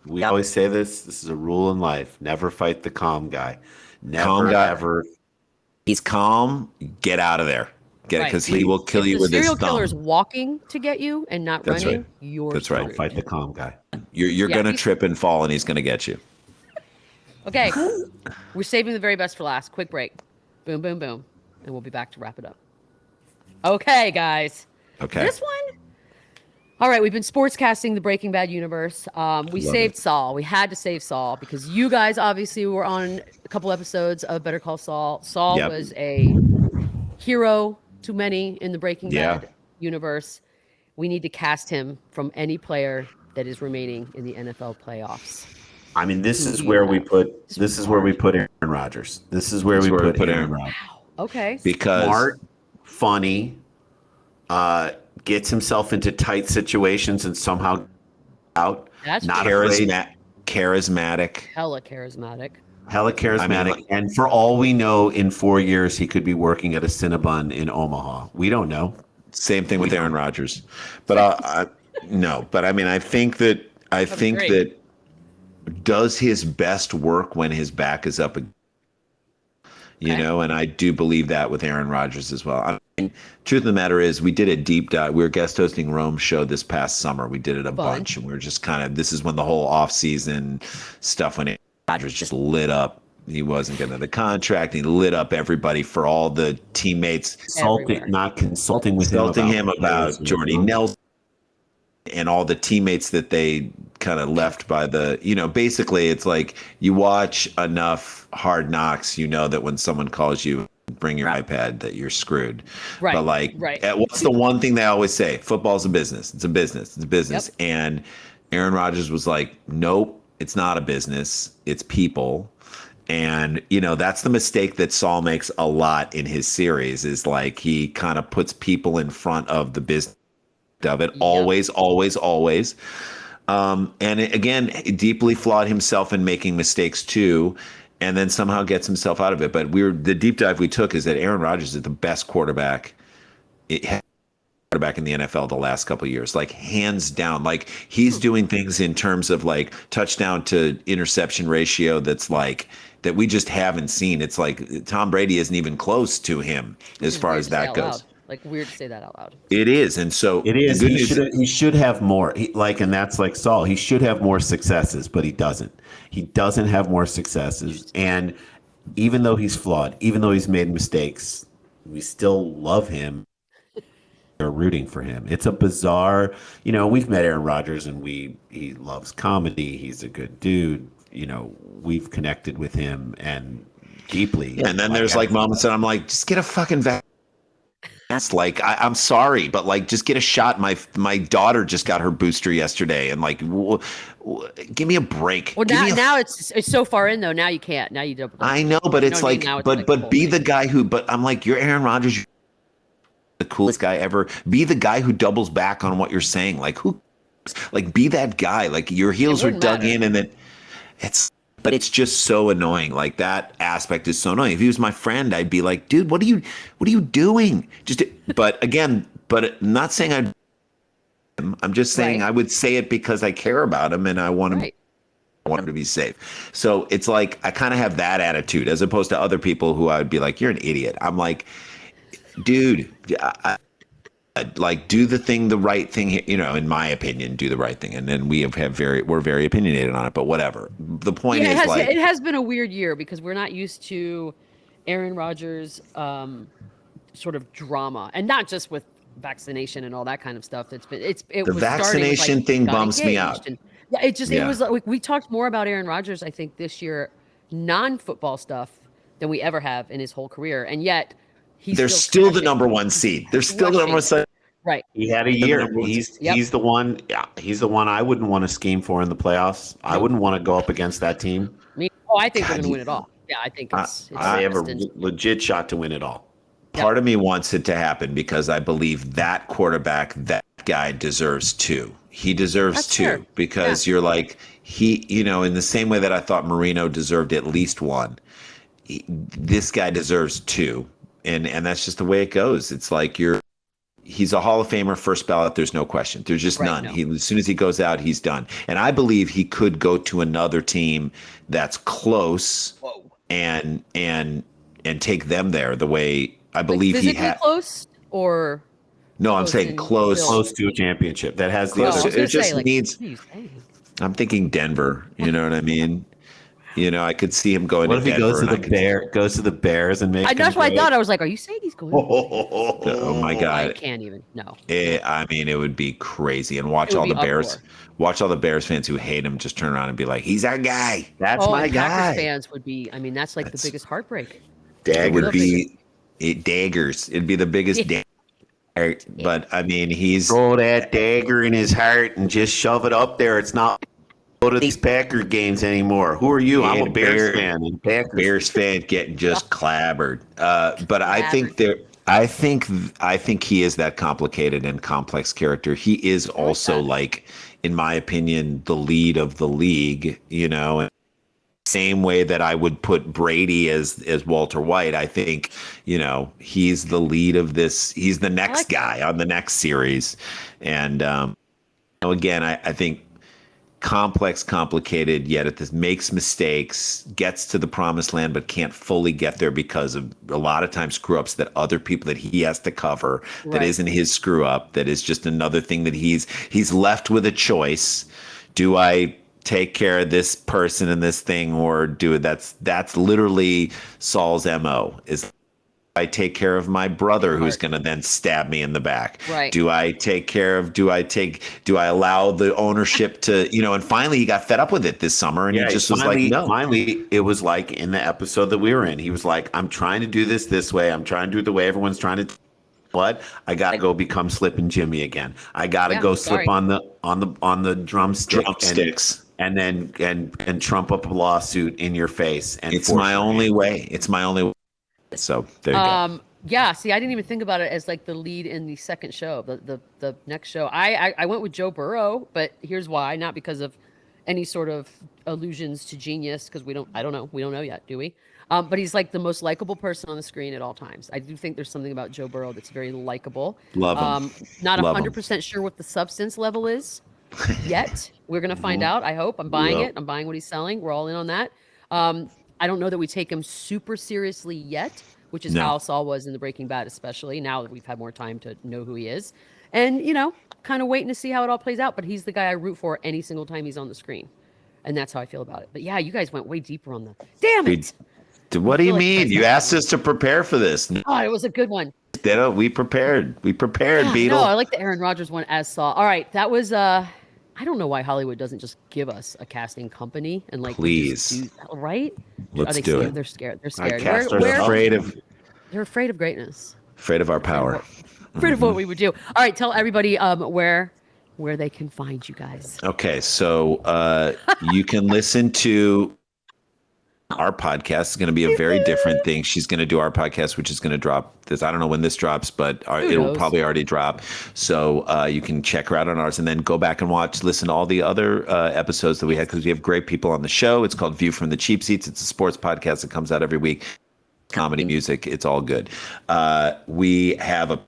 We always say this. This is a rule in life: never fight the calm guy. Never, calm guy. ever. He's calm. Get out of there. Get it because he will kill you with his thumb. Serial killer's walking to get you and not running. Right. That's right. Don't fight the calm guy. You're gonna trip and fall, and he's gonna get you. Okay, we're saving the very best for last. Quick break. Boom, boom, boom, and we'll be back to wrap it up. Okay, guys. Okay. This one. All right, we've been sportscasting the Breaking Bad universe. We saved Saul. We had to save Saul because you guys obviously were on a couple episodes of Better Call Saul. Saul was a hero to many in the Breaking Bad universe. We need to cast him from any player that is remaining in the NFL playoffs. I mean, this is where we put Aaron Rodgers. This is where we put Aaron Rodgers. Wow. Okay. Because smart, funny, gets himself into tight situations and somehow out. That's not charismatic. Hella charismatic. I mean, and for all we know, in 4 years he could be working at a Cinnabon in Omaha. We don't know. Same thing with Aaron Rodgers, but no. But I mean, I think that does his best work when his back is up. You know, and I do believe that with Aaron Rodgers as well. I mean, truth of the matter is, we did a deep dive. We were guest hosting Rome's show this past summer. We did it a bunch, and we were just kind of. This is when the whole off-season stuff when Aaron Rodgers just lit up. He wasn't getting the contract. He lit up everybody for all the teammates. Consulting him about Jordy Nelson and all the teammates that they kind of left by the, basically it's like you watch enough Hard Knocks, that when someone calls you, bring your iPad, that you're screwed. Right. But what's the one thing they always say? Football's a business. It's a business. It's a business. Yep. And Aaron Rodgers was like, nope, it's not a business. It's people. And, that's the mistake that Saul makes a lot in his series is like he kind of puts people in front of the business of it. Always. And again, deeply flawed himself in making mistakes too, and then somehow gets himself out of it. But the deep dive we took is that Aaron Rodgers is the best quarterback in the NFL the last couple of years, like hands down. Like he's doing things in terms of like touchdown to interception ratio that's like that we just haven't seen. It's like Tom Brady isn't even close to him as far as that goes. Like weird to say that out loud. It is, and so it is. He should have more. And that's like Saul. He should have more successes, but he doesn't. He doesn't have more successes, and even though he's flawed, even though he's made mistakes, we still love him. We're rooting for him. It's a bizarre. We've met Aaron Rodgers, and he loves comedy. He's a good dude. We've connected with him and deeply. Yeah, and then there's like moments that I'm like, just get a fucking vaccine. That's like I'm sorry, but like just get a shot. My daughter just got her booster yesterday, and like, give me a break. Well, now it's so far in though. Now you can't. Now you don't. I know, but it's like, but be the guy who. But I'm like, you're Aaron Rodgers, you're the coolest guy ever. Be the guy who doubles back on what you're saying. Like be that guy. Like your heels are dug in, and then But it's just so annoying. Like that aspect is so annoying. If he was my friend, I'd be like, dude, what are you doing? But not saying I'm just saying I would say it because I care about him and I want him, to be safe. So it's like, I kind of have that attitude as opposed to other people who I would be like, you're an idiot. I'm like, dude, like do the right thing, in my opinion, do the right thing. And then we're very opinionated on it, but whatever. The point is it has been a weird year because we're not used to Aaron Rodgers sort of drama, and not just with vaccination and all that kind of stuff. The vaccination thing bumps me out. It was like we talked more about Aaron Rodgers, I think, this year, non-football stuff than we ever have in his whole career. And yet they're still the number one seed. They're still the number one seed. Right. He had a year. number one. He's the one. Yeah, he's the one I wouldn't want to scheme for in the playoffs. I wouldn't want to go up against that team. I think they're God, going to win it all. Yeah, I think it's They have a destined. legit shot to win it all. Part of me wants it to happen because I believe that quarterback, that guy deserves two. He deserves That's two fair. because you're like, in the same way that I thought Marino deserved at least one, this guy deserves two. And that's just the way it goes. It's like he's a Hall of Famer, first ballot. There's no question. There's just none. No. As soon as he goes out, he's done. And I believe he could go to another team that's close and take them there the way I believe like he physically had. Close or No, I'm saying close to a championship that has the. Close. Other, It just needs. I'm thinking Denver. You know what I mean? I could see him going. What to if he Denver goes to the Bears and makes? That's what I thought. I was like, are you saying he's going? Oh my God! I can't even. No. I mean, it would be crazy. And watch all the Bears. Watch all the Bears fans who hate him just turn around and be like, "He's our guy. That's my guy." Packers fans would be. I mean, that's like the biggest heartbreak. It would be daggers. It'd be the biggest dagger. But I mean, he's throw that dagger in his heart and just shove it up there. It's not go to these Packer games anymore. Who are you? I'm a Bears fan. And Bears fan getting just clobbered. But I think I think he is that complicated and complex character. He is also like, in my opinion, the lead of the league. Same way that I would put Brady as Walter White. I think, he's the lead of this. He's the next guy on the next series. And, again, I think complex, complicated, yet at this makes mistakes, gets to the promised land, but can't fully get there because of a lot of times screw ups that other people that he has to cover, that isn't his screw up, that is just another thing that he's left with a choice. Do I take care of this person and this thing, or that's literally Saul's MO is I take care of my brother who's going to then stab me in the back. Right. Do I allow the ownership to, and finally he got fed up with it this summer and he just was like, no. Finally, it was like in the episode that we were in, he was like, I'm trying to do this way. I'm trying to do it the way everyone's trying to. But I got to go become Slippin' Jimmy again. I got to go slip on the drumsticks. And then trump up a lawsuit in your face. And it's my only way. It's my only way. So there you go. Yeah. See, I didn't even think about it as like the lead in the second show, the next show. I went with Joe Burrow, but here's why: not because of any sort of allusions to genius, because we don't know yet, do we? But he's like the most likable person on the screen at all times. I do think there's something about Joe Burrow that's very likable. Love him. Not 100% sure what the substance level is yet. We're gonna find out. I hope. I'm buying it. I'm buying what he's selling. We're all in on that. I don't know that we take him super seriously yet, which is how Saul was in the Breaking Bad, especially now that we've had more time to know who he is, and kind of waiting to see how it all plays out. But he's the guy I root for any single time he's on the screen, and that's how I feel about it. But yeah, you guys went way deeper on the. Damn it! What do you mean? You asked us to prepare for this. Oh, it was a good one. We prepared. Beadle. No, I like the Aaron Rodgers one as Saul. All right, that was. I don't know why Hollywood doesn't just give us a casting company and like please, right? Let's Are they do scared? it. They're scared. They're scared. They're afraid of greatness. Afraid of our power. Afraid of what we would do. All right, tell everybody where they can find you guys. Okay, so you can listen to our podcast. Is going to be a very different thing. She's going to do our podcast, which is going to drop this. I don't know when this drops, but it'll probably already drop. So you can check her out on ours and then go back and listen to all the other episodes that we had, because we have great people on the show. It's called View from the Cheap Seats. It's a sports podcast that comes out every week. Comedy, music, it's all good. We have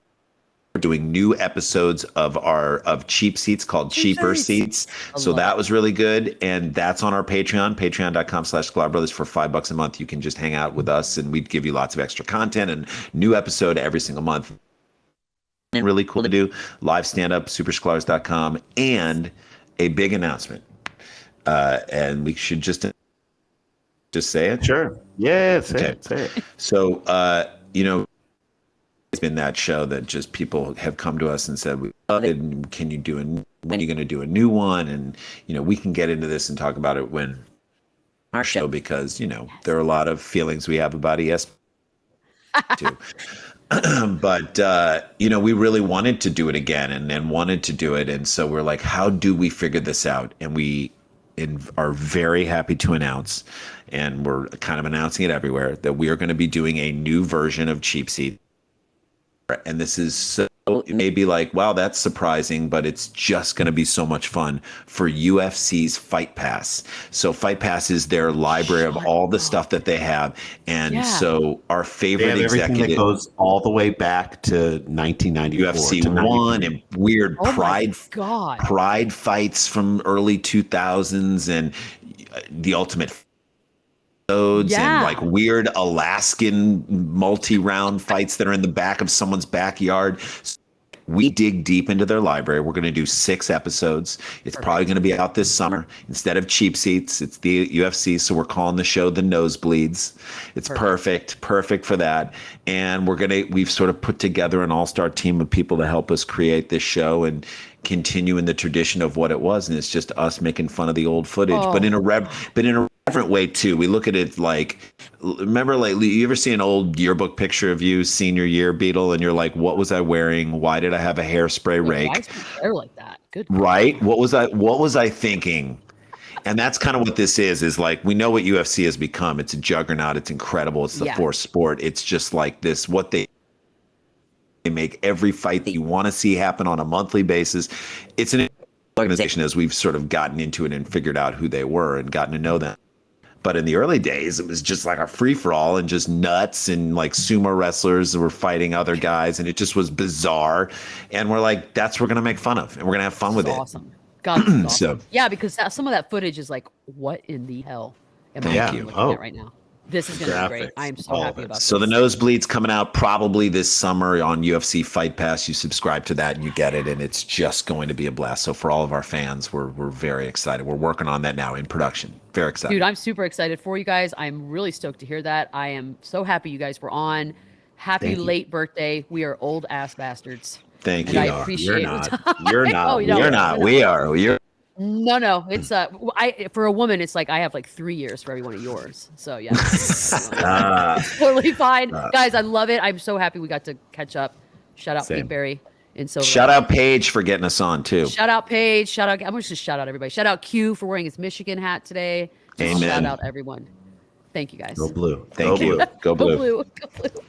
we're doing new episodes of Cheap Seats called Cheaper Seats. So that was really good. And that's on our patreon.com/Sklar Brothers for $5 a month. You can just hang out with us and we'd give you lots of extra content and new episode every single month. And really cool to do. Live stand-up, supersklars.com, and a big announcement. And we should just say it? Sure. Yeah, say it. So, it's been that show that just people have come to us and said, we love it. And when are you going to do a new one? And, we can get into this and talk about it when our show, because, there are a lot of feelings we have about ESPN too. But we really wanted to do it again and wanted to do it, and so we're like, how do we figure this out? And we are very happy to announce, and we're kind of announcing it everywhere, that we are going to be doing a new version of Cheap Seat. And this is so, it may be like, wow, that's surprising, but it's just going to be so much fun for UFC's Fight Pass. So Fight Pass is their library of all the stuff that they have. And so our favorite They have everything executive that goes all the way back to 1994. UFC to 1 and weird God. pride fights from early 2000s and the Ultimate and like weird Alaskan multi-round fights that are in the back of someone's backyard. We dig deep into their library. We're going to do 6 episodes. It's probably going to be out this summer. Instead of Cheap Seats, it's the UFC, so we're calling the show The Nosebleeds. It's perfect for that. And we've sort of put together an all-star team of people to help us create this show and continue in the tradition of what it was. And it's just us making fun of the old footage, but in a reverent way too. We look at it like, remember, like, you ever see an old yearbook picture of you senior year, Beadle, and you're like, what was I wearing? Why did I have a hairspray rake? Why is my hair like that? Good. Right? What was I thinking? And that's kind of what this is like, we know what UFC has become. It's a juggernaut. It's incredible. It's the fourth sport. It's just like this, what they make every fight that you want to see happen on a monthly basis. It's an organization as we've sort of gotten into it and figured out who they were and gotten to know them. But in the early days, it was just like a free-for-all and just nuts, and like sumo wrestlers were fighting other guys, and it just was bizarre. And we're like, that's what we're going to make fun of, and we're going to have fun with it. Awesome. God, this is awesome. So, yeah, because some of that footage is like, what in the hell am I looking at right now? This is going to be great. I am so happy about this. So The Nosebleeds coming out probably this summer on UFC Fight Pass. You subscribe to that and you get it, and it's just going to be a blast. So for all of our fans, we're very excited. We're working on that now in production. Very excited. Dude, I'm super excited for you guys. I'm really stoked to hear that. I am so happy you guys were on. Happy late birthday. We are old ass bastards. Thank you. I appreciate it. You're not. You're not. We are. You're. No, it's for a woman, it's like I have like 3 years for every one of yours. So yeah, totally fine, guys. I love it. I'm so happy we got to catch up. Shout out Pete Berry and Silver. Shout out Paige for getting us on too. Shout out Paige. Shout out. I'm gonna just shout out everybody. Shout out Q for wearing his Michigan hat today. Amen. Shout out everyone. Thank you guys. Go blue. Thank you. Go blue. Go blue. Go blue.